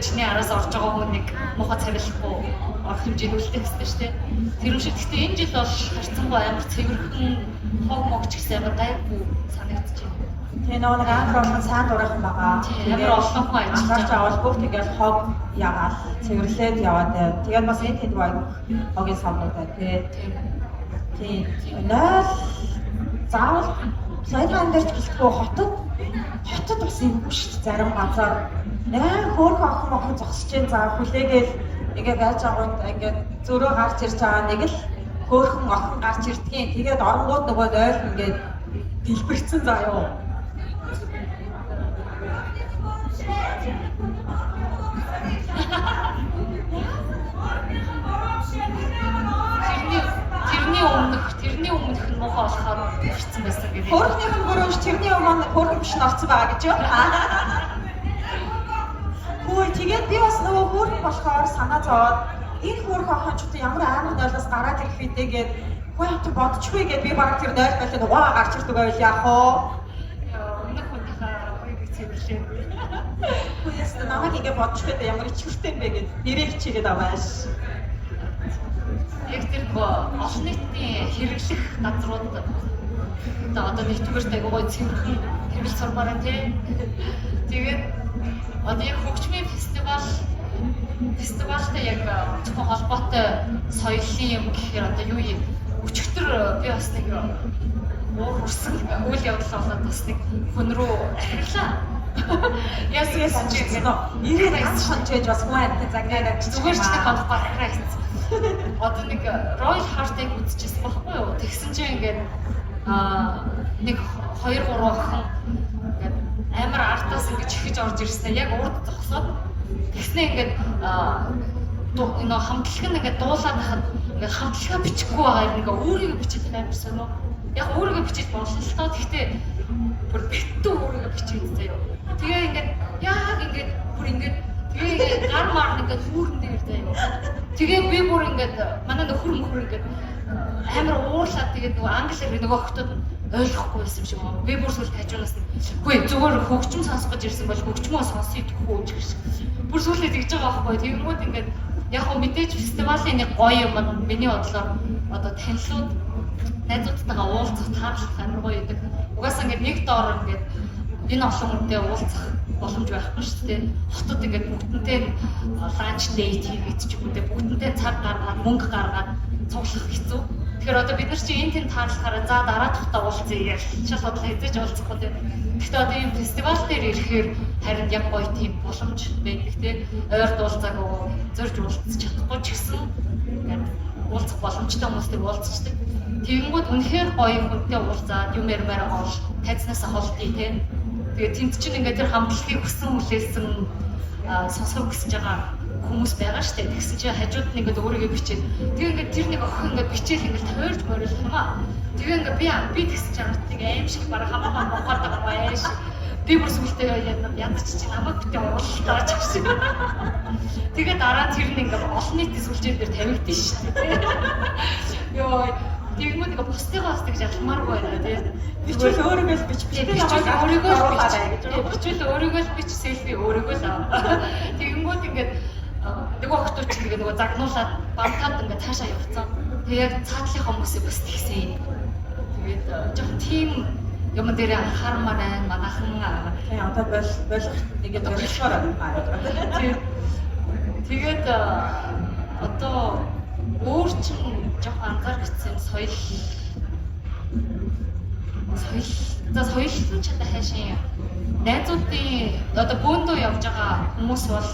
чиний араас орж байгаа хүн нэг муухай царилахгүй орох хэмжээнд үлдэх хэрэгтэй шүү дээ. Тэр юм шиг гэхдээ энэ жил бол харцангуй амар цэвэрхэн хог могч гэсэн амар гайгүй санагдчихэв. Тэгээ нэг андроон сайн дурайхан байгаа. Амар олон хүн ажиллаж авал бүр тэгэл хог яагаад цэвэрлээд яваад тэгээд бас энэ тэнд баг хогийн самнууд байна тий. Нөл заавал сайхан дээрч гэлтгүй хотод бас юм биш зарим газар хөөрхөн охин зогсож जैन за хүлээгээл ингээ байж байгаанд ингээ зөрөө гарч ирж байгаа нэг л хөөрхөн охин гарч ирдгийн тэгээд оронгууд нөгөө ойл ингээ дэлбэрсэн заа юу. Тэрний өмнөх нь муухай болохоор хүрсэн байсан гэдэг. Хөөрхнийх нь бүрөөш тэрний өмнө хөөрхөн биш нь орцсон байгаа гэж юу? Хөөе тэгээд би бас нөгөө хөөрхөн болохоор санаа зовоод энэ хөөрхөн охинчууд ямар амар нойлоос гараад ирэх үедээ хөөе хот бодчихгүй гээд би бараг тэр нойл байхад угаа гарч ирдэг байл яах вэ? Өмнөх хүнийхээ үеийг цэвэрлээ. Хөөе ястаа намайг ингэ бодчихгүй ямар ичвэртэй юм бэ гээд нэрээ хичээгээд авааш. Яг тэр олон нийтийн хэрэглэх газрууд одоо нэгдүгээр тайгуугой цэвэрхэн хэрэгэл сурмаараа тий. Тэгээд одоо яг хөгжмийн фестивалтай яг зөвхөн холбоотой соёлын юм гэхээр одоо юу юм өчигдөр би бас нэг уур хүрсэн үйл явдал болоод бас нэг хүн рүү ахирлаа. Яс чи ирээд ханчээж бас хүн амьтан загнаад зүгээр ч нэг бодох барахраа хийсэн. Одоо нэг Royal Heart-ыг үзчихсэн байхгүй юу? Тэгсэн чинь ингээд нэг 2-3 охин ингээд амар артаас ингээд чихэж орж ирсэн. Яг урд зогсоод тэгснээ ингээд энэ хамтлаг нь ингээд дуулаад хахад ингээд хамтлагаа бичихгүй байгаа юм ингээд өөрийгөө бичиж амар сонио. Яг өөрийгөө бичиж болно л тоо. Гэхдээ бүр битүү өөрийгөө бичиж заяа. Тэгээ ингээд яг ингээд бүр ингээд тэгээ гар маар ингээд хүүрэн дээр заяа. Тэгээ би бүр ингээд манай нөхөр ингээд амар уурлаад тэгээд нөгөө англиар нөгөө хотод ойлгохгүй байсан юм шиг байна. Би бүр сүлд хажуунаас үгүй зүгээр хөгжим сонсох гэж ирсэн бол хөгжмөө сонсъё гэхгүй ч гэж. Бүр сүлдээ тэгж байгаа байхгүй. Тэгэнгүүт ингээд яг хөө мэдээж фестивалийн нэг гоё юм миний бодлоор одоо танилцууд найзуудтайгаа уулзах таарлах амар гоё идэг. Угаасаа ингээд нэг доор ингээд энэ олон хүнтэй уулзах боломж байхгүй шүү дээ. Хотод ингээд бүгднтэй ланч дейт хийгээд ч юм уу бүгднтэй цаг гаргаад мөнгө гаргаад цуглах хэцүү. Тэгэхээр одоо бид нар чи энэ тэнд таарлахаараа за дараа дахтаа уулзъя яшил бодлоо эзэж уулзахгүй тийм. Гэхдээ одоо ийм фестивал дээр ирэхээр харин яг гоё тийм боломж байдаг тийм. Ойр дуулцаагүй зорж уулзах чадахгүй ч гэсэн ингээд уулзах боломжтой хүмүүстэй уулзчихдаг. Тэгэнгүүт үнэхээр гоё хүнтэй уулзаад юм ярмаар гол тайзнасаа холдъё те. Тэгээд тэнд чинь ингээд тэр хамтлагийг хүссэн хүлээсэн сонсох гэж байгаа хүмүүс байгаа шүү дээ. Тэгсэн чинь хажууд нь ингээд өөрийгөө бичээд тэгээ ингээд тэр нэг охин ингээд бичээл ингээд тойрч морил юм аа. Тэгээ ингээд би тэгсэн чинь нэг аим шиг бараг хамаагаа бохоод байгаа байж. Би бүр сүлдээ ядч чи намайг битээ уурлаа ч гэсэн. Тэгээ дараа тэр нь ингээд олон нийтийн сүлжээ дээр тавигдсан шүү дээ. Йоо тэгмүүд нэг бусдыгаас тэгж ялмааргүй байна тий. Бичвэл өөрийгөө л бич. Бичвэл өөрийгөө л бич, селфи өөрийгөө л аа. Тэгэнгүүт ингээд нөгөө охтууд ч ингээд нөгөө загнуулаад бамтаад ингээд цаашаа явцсан. Тэгээ яг цаатлынхаа хүмүүсийг бас тэгсэн. Тэгээд жоохон тийм юм дээр анхаармаар манайхан тий одоо болох нэгэд болохоор байна. Тэгээд одоо өөр чинь жоохон анзаарчихсан соёлын ч одоо хайшин найзуудын одоо бөөндөө явж байгаа хүмүүс бол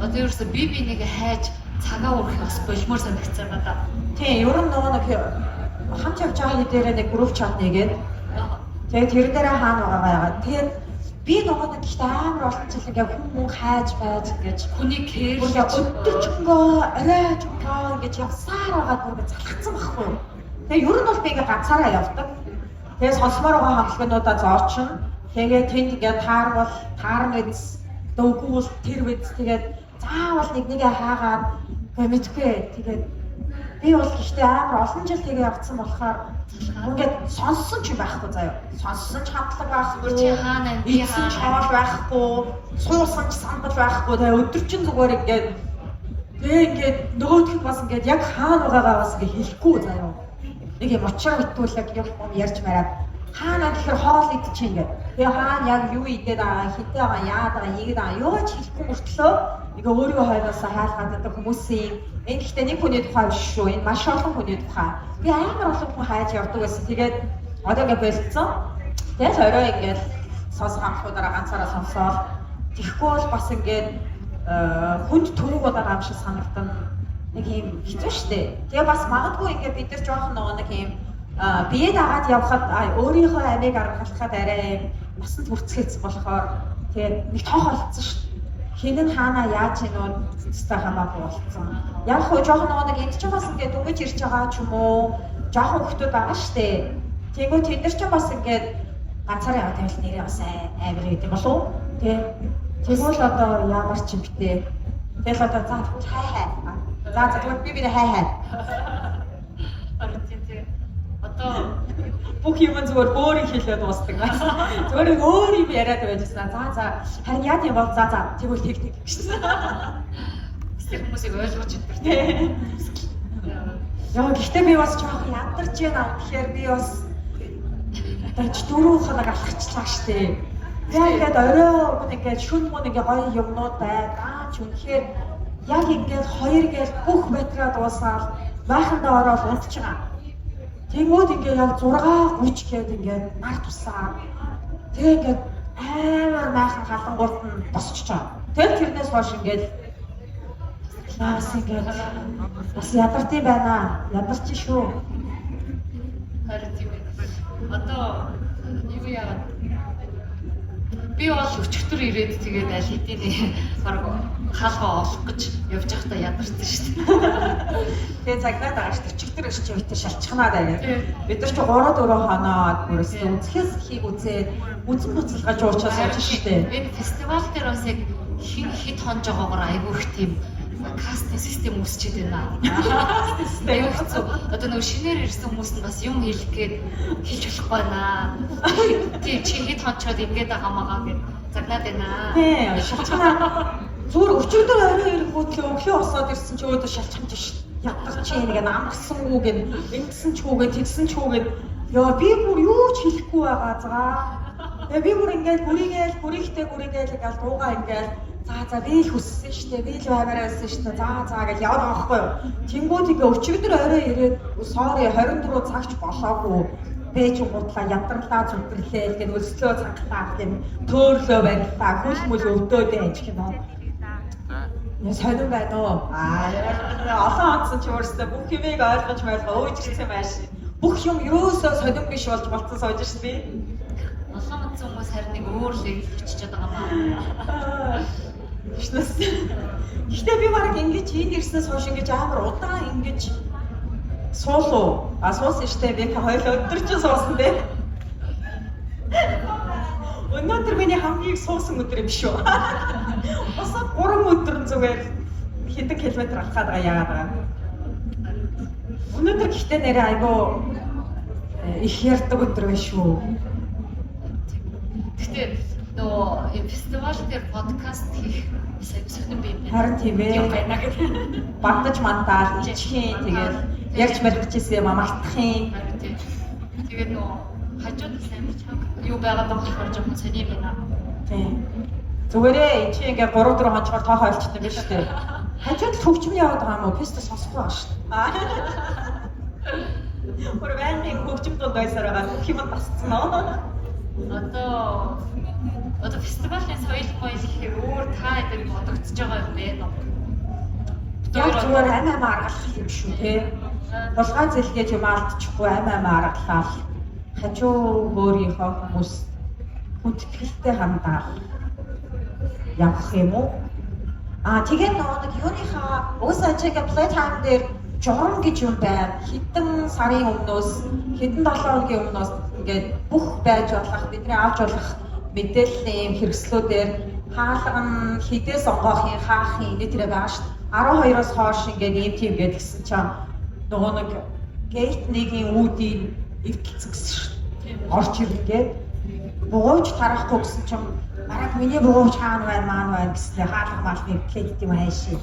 одоо ерөөсө бие биенийг хайж цагаа өргөх бас болмоор санагдсан байна. Тийм, ер нь нөгөө нэг хамт явж байгаа хэд дээрээ нэг групп чат нэгээд тэгээд тэр дээрээ хаана байгаа. Тэгээд би нөгөө нэг ихтэй амар олон жил ингээ хүн хайж байж ингэж хүний кэр өдөржингөө арай жоо ингэж явсаар байгаа бүр залхацсан байхгүй юу. Тэгээд ер нь бол би ингээ ганцаараа явдаг. Тэгээд сонсомоор байгаа хамтлагуудаа зоочин. Тэгээд тэнд ингээ таарна биз дөөгүй тэр биз тэгээд заавал нэгээ хаагаад мэдгүй. Тэгээд би бол гэхдээ амар олон жил тэгээ явцсан болохоор ингээд сонссон ч байхгүй заяа. Сонссон ч хамтлаг байхгүй. Чи хаана би хаана байхгүй. Суусан ч сандал байхгүй. Тэгээ өдөржин зүгээр ингээд тэгээд нөгөөдх бас ингээд яг хаана байгаагаа бас ингээд хэлэхгүй заяа. Нэг юм очроо итгүүлэг юм ярьж мараад хаана тэгэхээр хоол идчих ингээд. Тэгээ хаана яг юу идээд байгаа, хитээ байгаа, яад байгаа, ийгээд байгаа юу ч хэлэхгүй мөртлөө ингээ өөрийгөө хойноосоо хаалгаад байдаг хүмүүсийн энэ гэхдээ нэг хүний тухай биш шүү. Энэ маш олон хүний тухай. Би амар олон хүн хайж явдаг байсан. Тэгээд одоо ингээ болцсон. Тэгээд орой ингээ сонсох хамтлагуудаараа ганцаараа сонсоод тэгэхгүй бол бас ингээд хүнд төвөг байгаа юм шиг санагдана. Нэг юм хэцүү шттэ. Тэгээ бас магадгүй ингээ бид нар жоохон нөгөө нэг юм бие дагаад явхад өөрийнхөө амийг аргахад арай насанд хүрцгээсэн болохоор тэгээд нэг тоохолцсон шттэ. Хин нь хаана яаж ийнөө зүстэй хамаагүй болцсон. Яг хөө жоохон нэг энд ч бас ингээд дөнгөж ирж байгаа ч юм уу. Жоохон хүмүүс байгаа штэ. Тэгвэл тэд нар ч бас ингээд ганцаараа яваад байвал нэрээ бас амар гэдэг болов уу? Тэгвэл одоо ямар ч юм битээ. Тэгэл одоо за хай. За тэгвэл би хай. Одоо бүх юм зүгээр өөрийн хэлээд дуусдаг. Зүгээр өөр юм яриад байжсан. За харин яа тийм бол за тэгвэл тэг гэсэн. Тэр хүмүүсийг ойлгож идэх. Яа гэхдээ би бас жоохон ядарч байна. Тэгэхээр би бас тач дөрөв хоног алхачлаа штэ. Яг ингээд орой ингээд шүн мөн ингээд гоё юмнууд байгаа. Ч үнэхээр яг ингээд хоёр гээл бүх материал дуусаад байхандаа ороод унтж байгаа. Тэнгүүд ингээд яг 6:30 гээд ингээд нар тусаа. Тэгээ ингээд амар майхан халангуурт нь босчихж байгаа. Тэгээд тэрнээс хойш ингээд класс ингээд бас ядартыг байна. Ядарч шүү. Харин тийм ээ. Одоо юу яагаад би бол өчигдөр ирээд тэгээд аль хэдийн баг хаалгаа олох гэж явж байхдаа ядарсан шүү дээ. Тэгээ цагнаад байгаа шүү. Өчигдөр өчч өтө шалчхнаад аа. Бид нар ч 3-4 хоноод бүрээс үзэхээс хийг үзээд үзэн буцалгаж уучаад сууж шүү дээ. Энэ фестивал дээр бас яг хит хонж байгаагаар айгүй их тийм кастинг систем үүсчихэд байна. Систем хэцүү. Одоо нөгөө шинээр ирсэн хүмүүс нь бас юм хэлэх гээд хэлж болохгүй байна. Тийм чи хит хончоод ингэж байгаамаагаа гэж загнаад байна. Тийм шалчхнаа. Зүгээр өчигдөр орой ирэнгүүт өглөө босоод ирсэн чи өөдөө шалчхамж шít. Ядарч нэг амарсангүй гэн ингэсэн ч хүүгээ тэгсэн ч хүүгээ ёо би бүр юу ч хэлэхгүй байгаа заа. Тэгээ би бүр ингээд бүрийхтэй ингээл дуугаа ингээл за би л хүссэн штэ би л баймаар байсан штэ за гэж яваад байгаа байхгүй юу. Тэнгүүд ингээ өчигдөр орой ирээд sorry 24 цагч болоогүй. Бэж гутлаа ядарлаа зүтгэрлээ гэдэг өслөө цагтаа тийм төөрлөө барилаа хөл мөл өвдөөд байж гэнэ. Сонин байна уу? Олон онцсон ч өөрөөсөө бүх юмыг ойлгож ойлгож ирсэн байж. Бүх юм юусоо сонин биш болж болцсон сууж шв. Олон онцсон хүмүүс харин нэг өөр л өччихөд байгаа маа. Шнэс. Гэхдээ би баг ингэж энд ирснээс хойш ингэж амар удаан ингэж суулуу. Суусан штэ би хоёул өдөр ч суусан дээ. Өнөөдөр миний хамгийн их суусан өдөр юм шүү. Бас 3 өдөр зүгээр хэдэн километр алхаад байгаа яагаад байгаа. Өнөөдөр гэхдээ нэрээ айгүй их ярддаг өдөр байна шүү. Гэхдээ нөгөө фестивал дээр подкаст хийх сонирхолтой би юм. Харин тийм ээ. Байна гэдэг. Багдаж мантаал ичхийн тэгээд ярьж барьчихсан юм амартахын. Тэгээд нөгөө хажууд сайн чанга юу байгаад байгаа болохоор жоохон сони байна. Тийм. Зүгээрээ чи ингээ 3-4 хонцоор тоо хойлчтой биш үү? Хажууд хөгжмөн яваад байгаа юм уу? Фест сонсохгүй байгаа шүү дээ. Өөр вэний хөгжим донд байсаар байгаа бүх юм тасцсан уу? Одоо фестивалийн соёл моёл гэхээр өөр та эдгээр бодогдож байгаа юм байна уу? Яг зүгээр амиа аргалах юм шүү тий. Булгай зэлгээд юм алдчихгүй амиа аргалаад хажуу өөрийнхөө хүмүүс хүндэтгэлтэй хандаад явах юм уу? Тэгээд нэг юуныхаа уусаа чигээ Playtime дээр журам гэж юм байна. Хэдэн сарын өмнөөс, хэдэн 7 хоногийн өмнөөс ингээд бүх байж болох бидний авч болох мэдээллийн хэрэгслүүдээр хаалган хідээс онгоохын хаахын нэтэрэ байгаа шүү дээ. 12-оос хойш ингээд ийм тийм гэдгсэн чинь нөгөө нэг гейт нэгийн үүдийн эвдэлцэгсэн шүү дээ. Орч ирэгээд бугууч тарахгүй гэсэн чинь бараг миний бугууч хаана байна маан байна гэснээр хаалга малны эвдлээ гэдэг юм хайшээ.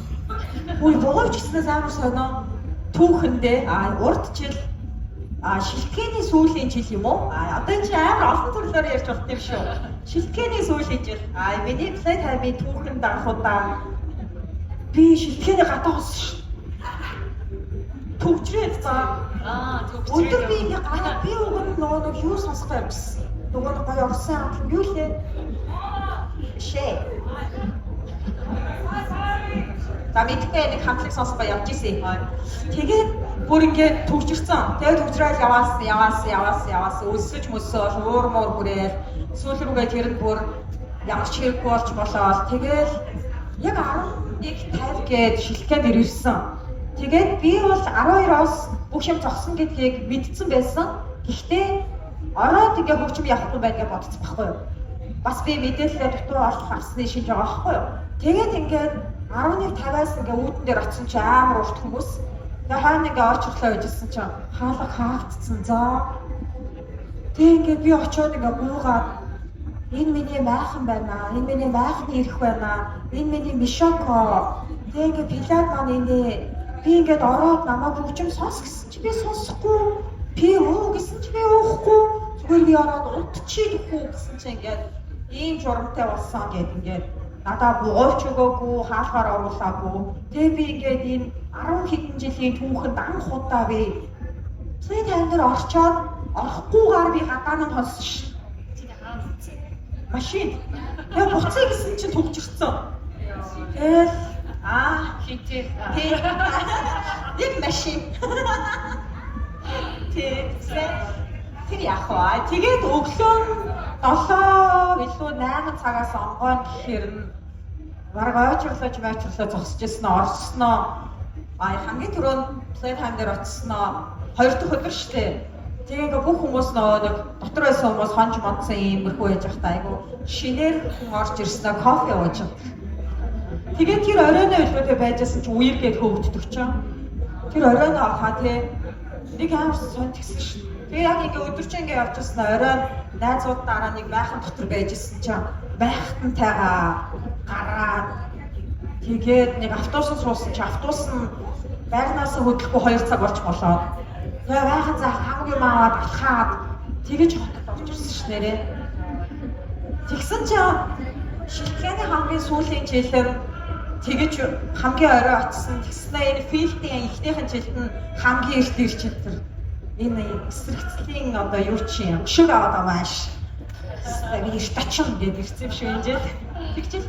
Үгүй бугууч гэснээс амар сонио түүхэндээ урд жил шилтгэний сүүлийн жил юм уу? Одоо чи амар олон төрлөөр ярьж болох юм шүү. Шилтгэний сүүлийн жил. Миний Playtime-ийн түүхэнд анхудаа би шилтгэний гадаа болсон шүү. Төвчрээд цаа. Төвчрээд. Өдөр би ингээ гараад би өгөн нөгөө нэг юу сонсох юм гэсэн. Нөгөө нэг гоё орсон юм юу лээ? Шээ. За мэдгүй нэг хамтлаг сонсгоо явж исэн. Тэгээд бүр ингээд төвчөрсөн. Тэгээд төвчрөөл яваас өссөж мөсөөл өөр мөр бүрээл сүүл рүүгээ тэр нь бүр ямар ч хэрэггүй болж болоод тэгээд яг 11:50 гээд шилтгэнд ирсэн. Тэгээд би бол 12-оос бүх юм зогсон гэдгийг мэдсэн байсан. Гэхдээ ороод ингээ хөгжим явахгүй байдгаа бодсон байхгүй юу? Бас би мэдээлэлээ дутуу олох авсны шинж байгаа байхгүй юу? Тэгээд ингээд 11:50-аас ингээ үүдэн дээр очсон чи амар урт хүмүүс. Тэгээ хойно ингээ орч ирлээ байжсэн чи хаалга хаагдсан заа. Тэгээ ингээ би очиод ингээ буугаад энэ миний майхан байна. Энэ миний майхны ирэх байна. Энэ миний мишоко. Тэгээ ингээ пилат маань энэ би ингээд ороод намайг хөгжим сонс гэсэн чи би сонсохгүй. Би өө гэсэн чи би өөхгүй. Зүгээр би ороод утчихгүй гэсэн чи ингээд ийм журамтай болсон гэд ингээд надаа бугуйч өгөөгүй, хаалгаар оруулаагүй. Тэгээ би ингээд энэ 10 хэдэн жилийн түүхэнд анх удаа би Playtime дээр орчоод орохгүйгээр би гадаа нь хонсон ш. Машин. Тэгээ буцаа гэсэн чинь төгжирцэн. Тэгэл хитээ. Яг машин. Тэр яах вэ? Тэгээд өглөө 7 илүү 8 цагаас онгойн гэхээр нь бараг ойчрлоо зогсож ирсэн орсноо. Хамгийн түрүүнд Playtime дээр очсноо 2 дахь өдөр штэ. Тэгээ ингээ бүх хүмүүс нэг дотор байсан хүмүүс хонж модсон иймэрхүү яж захтай айгу шинээр хүн орж ирснээр кофе ууж. Тэгээд тэр оройно үлбэтэй байжсэн чи үергээд хөвгддөг чинь. Тэр оройно авахаа тий нэг амар сонтгсэн шин. Тэгээ яг ингээ өдөрч ингээ явчихсан оройн найзууд дараа нэг майхан дотор байжсэн чинь майхтантайгаа гараад тэгээд нэг автобусд суусан чи автобус нь байрнаас хөдлөхгүй 2 цаг орч болоод тэгээ майхан цаа хамгийн мааваад алхаад тэгэж хотод орж ирсэн ш нэрээ. Тэгсэн чи шилтгэний хамгийн сүүлийн жилээр тэгэж хамгийн орой очсон. Тэгснээр энэ филдийн ихнийхэн жилд нь хамгийн эрт ирч энэ энэ эсрэгцлийн одоо юу чи юм шиг аваад авааш. Би стачин гэдэг ирсэн юм шиг энэ жил. Тэгчил.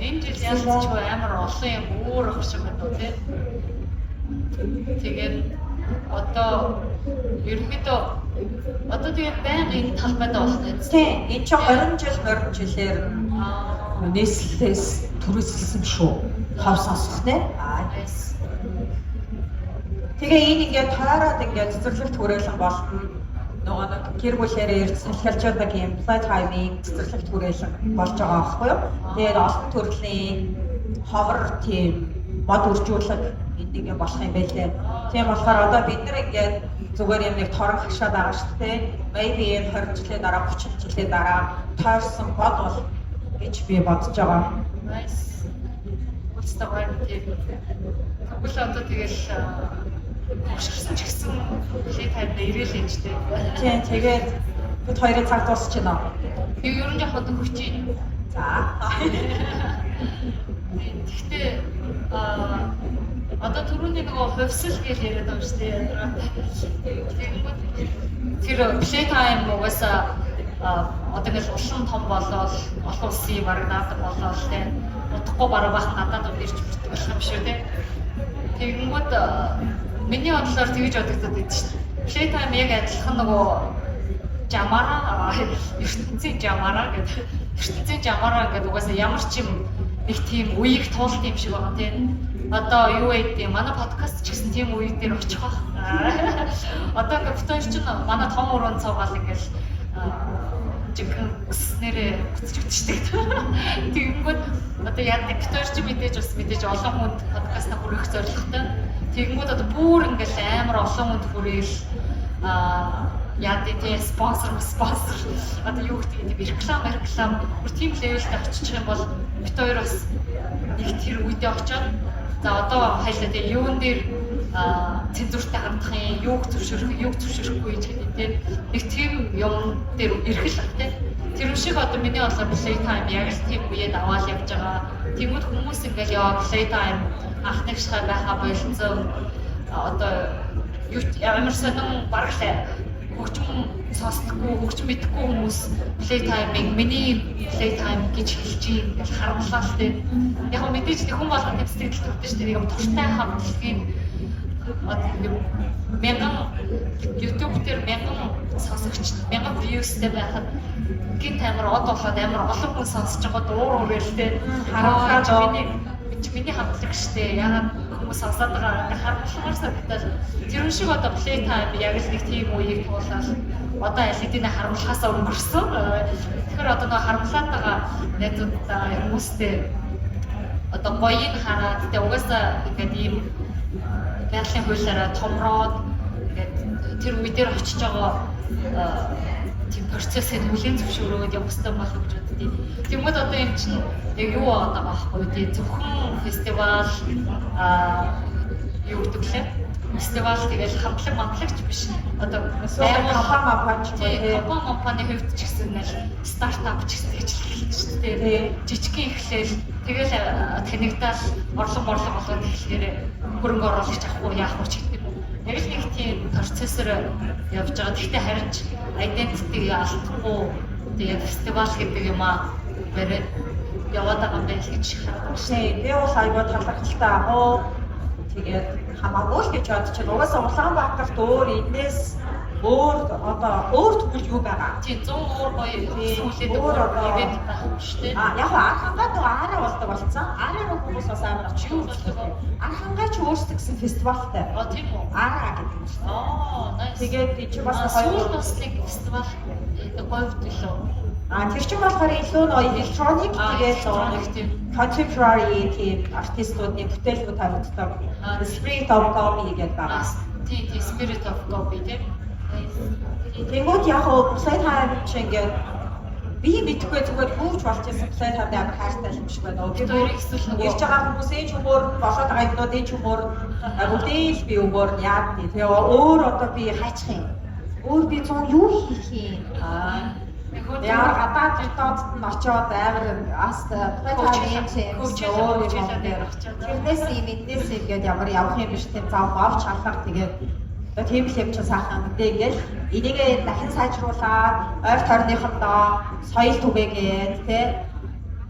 Энэ жил ялцчихгүй амар олон юм өөр ах шиг байна уу тий. Тэгээд одоо ерөнхийдөө одоо тэгээд байнга энэ талбайд болно юм. Тийм. Энэ ч 20 жилээр нийслэлээс түрээсэлсэн шүү. Хав сонсох нэ. Nice. Тэгээ энэ ингээд таарад ингээд цэцэрлэгт хүрээлэн болно. Нөгөө нэг гэр бүлээрээ ирж салхилж байгаа юм playtime-ийн цэцэрлэгт хүрээлэн болж байгаа байхгүй юу? Тэгээд олон төрлийн ховор тийм мод үржүүлэг энд ингээд болох юм байлээ. Тийм болохоор одоо бид нар ингээд зүгээр юм нэг торон хашаад байгаа шүү дээ. Maybe 20 жилийн дараа 30 жилийн дараа тойрсон бод бол гэж би бодож байгаа. Nice. Устгавар тийм. Тэгвэл одоо тэгэл хөшгөрсөн ч гэсэн хий тайвна ирээл юм ч тийм. Тийм тэгээд бид хоёрын цаг дуусч байна. Би ер нь яг одоо хүч юм. За. Гэхдээ одоо түрүүний нөгөө хувьсэл гэж яриад байгаа шүү дээ. Тэр playtime угаасаа одоо ингээл улам том болоод олон улсын баг наадаг болоод тийм утгагүй бараг бах гадаад ирж битгэх юм шүү дээ. Тэгэнгүүт миний бодлоор тэгж бодогдод байдаг шүү дээ. Playtime яг адилхан нөгөө жамаараа ертөнцийн жамаараа гэдэг. ертөнцийн жамаараа гэдэг угаасаа ямар ч юм нэг тийм үеийг туулт юм шиг байгаа тийм. Одоо юу гэдэг манай подкаст ч гэсэн тийм үе дээр очих баг. Одоо компьютер чинь манай том өрөөнд цугаал ингээл жигэн өснөрөө буцчихдаг. Тэгэнгүүт одоо яадаг компьютер чинь мэдээж олон хүнд подкастаа хүргэх зорилготой. Тэгэнгүүт одоо бүр ингээл амар олон хүнд хүрээл яадаг тийм спонсор одоо юу гэдэг тийм реклам бүр тийм левелд очиж юм бол бит хоёр бас нэг тэр үедээ очиод за одоо хайлаа тийм юун дээр цензуртай хандах юм, юуг зөвшөөрөхгүй гэж гэдэг тийм нэг тийм юм дээр ирэх л баг тийм. Тэр шиг одоо миний бодлоор playtime яг л тийм үеэд аваад явж байгаа. Тэгмэд хүмүүс ингээл яа playtime анхны шахаа байхаа болцсон одоо юу ямар сонин баргалаа хөгжим сонсдоггүй, хөгжим мэдэхгүй хүмүүс playtime-ыг миний playtime гэж хэлж ингээл харамлаа л тийм. Яг нь мэдээж нэг хүн болгоны тийм сэтгэл төрдөж шүү дээ. Нэг туртай хамтлагийн мянган YouTube дээр мянган сонсогч, мянган views-тэй байхад гинт амар од болоод амар олон хүн сонсож байгаа дуур үрэлтэй харамлаа миний хамтлаг штэ. Ягаад хүмүүс сонсоод байгаа харамсалмаар санагдал. Тэр шиг одоо playtime яг л нэг тийм үеийг туулаад одоо аль хэдийн харамлахаас өнгөрсөн. Тэгэхээр одоо нэг харамлаад байгаа найзуудаа хүмүүстэй одоо гоёыг хараад тэгээ угаасаа ингээд ийм байгалийн хуулиараа томроод ингээд тэр үе дээр очиж байгаа тийм процессыг хүлээн зөвшөөрөөд явах хэрэгтэй болов гэж боддгийг. Тэгмэд одоо юм чинь яг юу байгаа байхгүй тий зөвхөн фестивал юу гэдэг лээ. Фестивал тэгэл хамтлаг биш. Одоо компани хувьд ч гэсэн нэл стартап ч гэсэн ажиллах шүү дээ. Жижигхэн эхлээл тэгэл танигдаад орлого болоод эхлэхээр хөрөнгө оруулагч авахгүй яах вэ гэдэг юм. Яг л нэг тийм процессор явж байгаа. Гэхдээ харин ч identity-г алдахгүй тэгээд фестивал гэдэг юм бариад яваад байгаа юм байна гэж харагдав. Би бол аюул талархалтай аа. Тэгээд хамаагүй л гэж бодож байна. Угаасаа Улаанбаатарт өөр энэс өөр тэгвэл юу байгаа? Тийм 100 өөр гоё зүйлээд ивент байх шүү дээ. Яг анхангаад араа болдог болсон. Араа руу хүмүүс бас амар очиж юу болдог. Анхангаа ч өөрсдөө гэсэн фестивалтай. Тийм үү? Араа гэдэг юм шүү. Nice. Тэгээд чи бас хоёр бас нэг фестивал говьд илүү. Тэр чинь болохоор илүү нөө electronic тэгээд contemporary тийм артистуудын бүтээлүүд тавигддаг. Spirit of Gobi гэдэг байгаа. Тийм Spirit of Gobi тийм. Тэнгүүд яг playtime чинь ингээд би мэдхгүй зүгээр хөөж болж байсан playtime амар хайртай юм шиг байна. Тэр хоёрыг эсвэл ирж байгаа хүмүүсийн ч өмөр болоод байгаа юмнуудын ч өмөр бүтээл би өмөр яад тий. Тэгээ өөр одоо би хайчих юм. Өөр би зүүн юу хийх юм? Яа гадаад дотоод нь очиод амар playtime тийм өөр юм дээр очиод. Тэрнээс мэднээс ингээд ямар явах юм биш тийм зав авч халах тэгээд одоо тийм л юм чи сайхан мэдээ ингээл энийгээ дахин сайжруулаад ойр тойрныхондоо соёл түгээгээд тий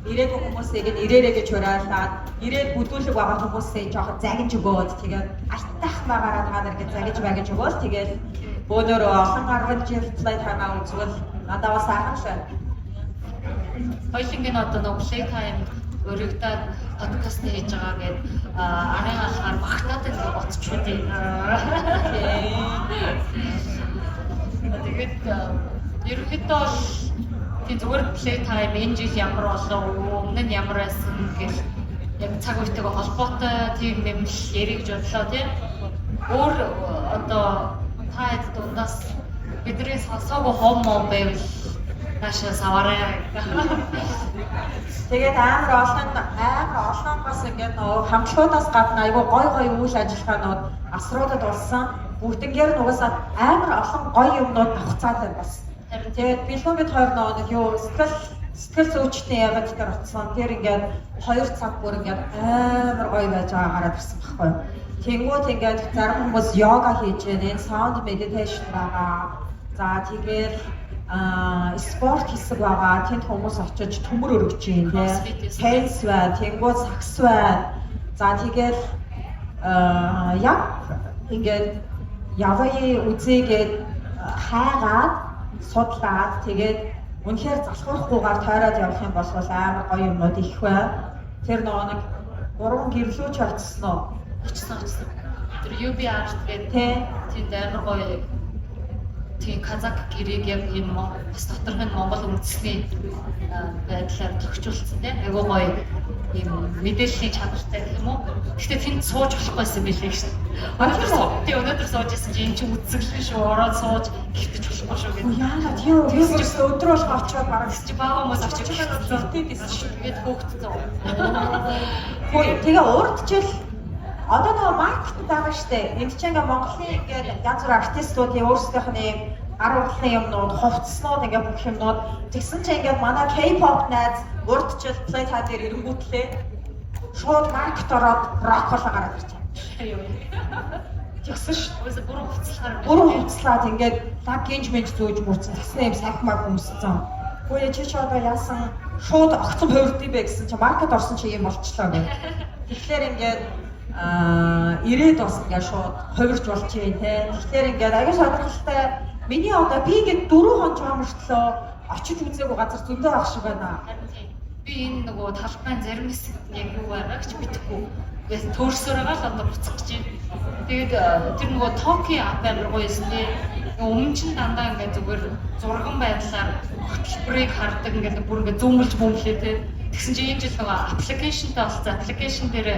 ирээдүйн хүмүүсийг нь ирээрээ гэж уриалаад ирээд бүдүүлэг байгаа хүмүүсээ жоохон загинж өгөөд тэгээд алтайхмаагаараа та нар гэж загинж өгөөд тэгээд өнөөдөр олон гаргаж жил Playtime-аа үзвэл надад бас сайхан шээ. Хоёулынгийн одоо нэг Playtime өргөдөөд подкаст хийж байгаа гэд арын алгаар багтаад ингэ боцчихгүй тийм. Тэгээд ерөнхийдөө тийм зүгээр Playtime энэ жил ямар болов, өмнө нь ямар байсан гэх яг цаг үетэйгээ холбоотой тийм юм ярих гэж бодлоо тийм. Өөр одоо та хэд дундаас бидний сонсоогүй хомоо байвал наашаа савараа. Тэгээд амар олон бас ингээд нөгөө хамтлагуудаас гадна айгүй гой үйл ажиллагаанууд асруудад болсон. Бүгднгээр нь угаасаа амар олон гой юмнууд авцаад байна бас. Тэгээд бэлгүүнгэд хоёр нэг юу сэтгэл зүйчний яваад дээр утсан. Тэр ингээд 2 цаг бүр ингээд амар гоё байж байгаа хараад ирсэн байхгүй юу. Тэнгүүд ингээд зарим хүмүүс йога хийж байна, sound meditation байгаа. За тэгээд спорт хэсэг байгаа. Тэнд хүмүүс очиж төмөр өргөж юм тий. Теннис бай, тэнгүүд сакс бай. За тэгээд яг ингээд яваа үзээгээд хайгаад судлаад тэгээд үнэхээр залхуурахгүйгээр тойроод явах юм бол амар гоё юмнууд их байна. Тэр нэг 3 гэрлүүч очсон уу? Очсон. Тэр UB Art гэдэг тэнд амар гоё тийм казак гэрийг яг энэ бас доторх нь Монгол үндэсний байдлаар тохижуулсан тийм айгуу гоё юм мэдээллийн чадвартай гэх юм уу. Гэхдээ тэнд сууж болохгүйсэн билээ шүү дээ. Өнөөдөр сууж исэн чинь эн чинь үцэглэн шүү. Ороод сууж гихтэж болохгүй шүү гэдэг. Яагаад тийм өдөр болох очоод бараг чи бага хүмүүс очиж хэлтэйсэн шүү. Тэгээд хөөгдсөн. Тэгээ урдчил одоо нөгөө маркет байгаа штэ. Энд чинь ингээ Монголын ингээ янз бүр артистуудын өөрсдийнх нь гар урхлын юмнууд, хувцснууд ингээ бүх юмнууд тэгсэн чинь ингээ манай K-pop найз урдчил Playtime дээр ирэнгүүтлээ шууд маркет ороод рок болоо гараад ирчихсэн. Тэгсэн ш. Үгүй бүрэн хувцлаад ингээд лаг гинж мэнж зөөж мөрцөн тэгсэн юм сайхмаг хүмүүссэн. Үгүй чи одоо яасан шууд огцон хувирд юм бэ гэсэн чи маркет орсон чи юм болчлоо гэх. Тэгэхээр ингээд ирээд бас ингээд шууд хувирж болж юм те. Тэгэхээр ингээд аягүй сонирхолтой. Миний одоо би ингээд 4 хон жоо мөртлөө очиж үзээгүй газар зөндөө ах шиг байна. Би энэ нөгөө талбайн зарим хэсэг яг юу байгааг ч бидэхгүй. Тэгээд төөрсөөрөө л одоо буцах гэж байна. Тэгээд тэр нөгөө Токи ап амар гоё юм тий. Өмнө чинь дандаа ингээд зүгээр зурган байдлаар хөтөлбөрийг хардаг ингээд бүр ингээд зүүмэлж бөмлөө тий. Тэгсэн чинь энэ жил нөгөө аппликейшнтай болсон. Аппликейшн дээр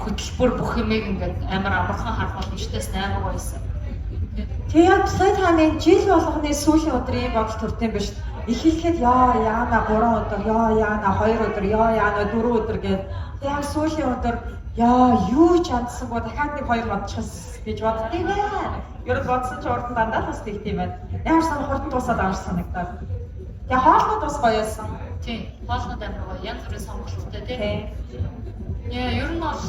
хөтөлбөр бүх юмыг ингээд амар амархан харах боломжтойс амар гоё юм. Тэгээд Playtime-ийн жил болгоны сүүлийн өдөр ийм бодол төрсөн биш. Эхлэхэд яана 3 өдөр, яана 2 өдөр, яана 4 өдөр гээд яг сүүлийн өдөр юу ч андсангүй дахиад нэг 2 бодчихсон гэж боддгийг байна. Ерөөд бодсон ч урд нь дандаа бас тэгт юм байна. Ямар сан хурдан дуусаад амар санагдаад. Тэгээ хоолнууд бас гоё байсан. Тийм, хоолнууд амар гоё. Янз бүрийн сонголттой тийм. Ер нь бол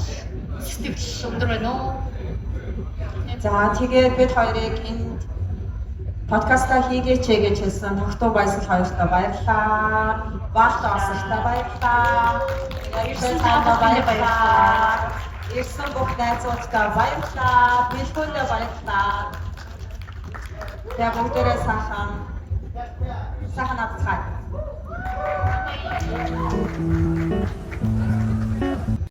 сэтгэл өндөр байна уу? За тэгээд бид хоёрыг энд подкастаа хийгээч гэж хэлсэн Тогтуу Баясал хоёртаа баярлалаа. Баалта осолтой баярлалаа. Ирсэн танд баярлалаа. Ирсэн бүх найзуудтай баярлалаа. Бэлгүүндээ баярлалаа. Тэгээ бүгдээрээ сайхан нацгай.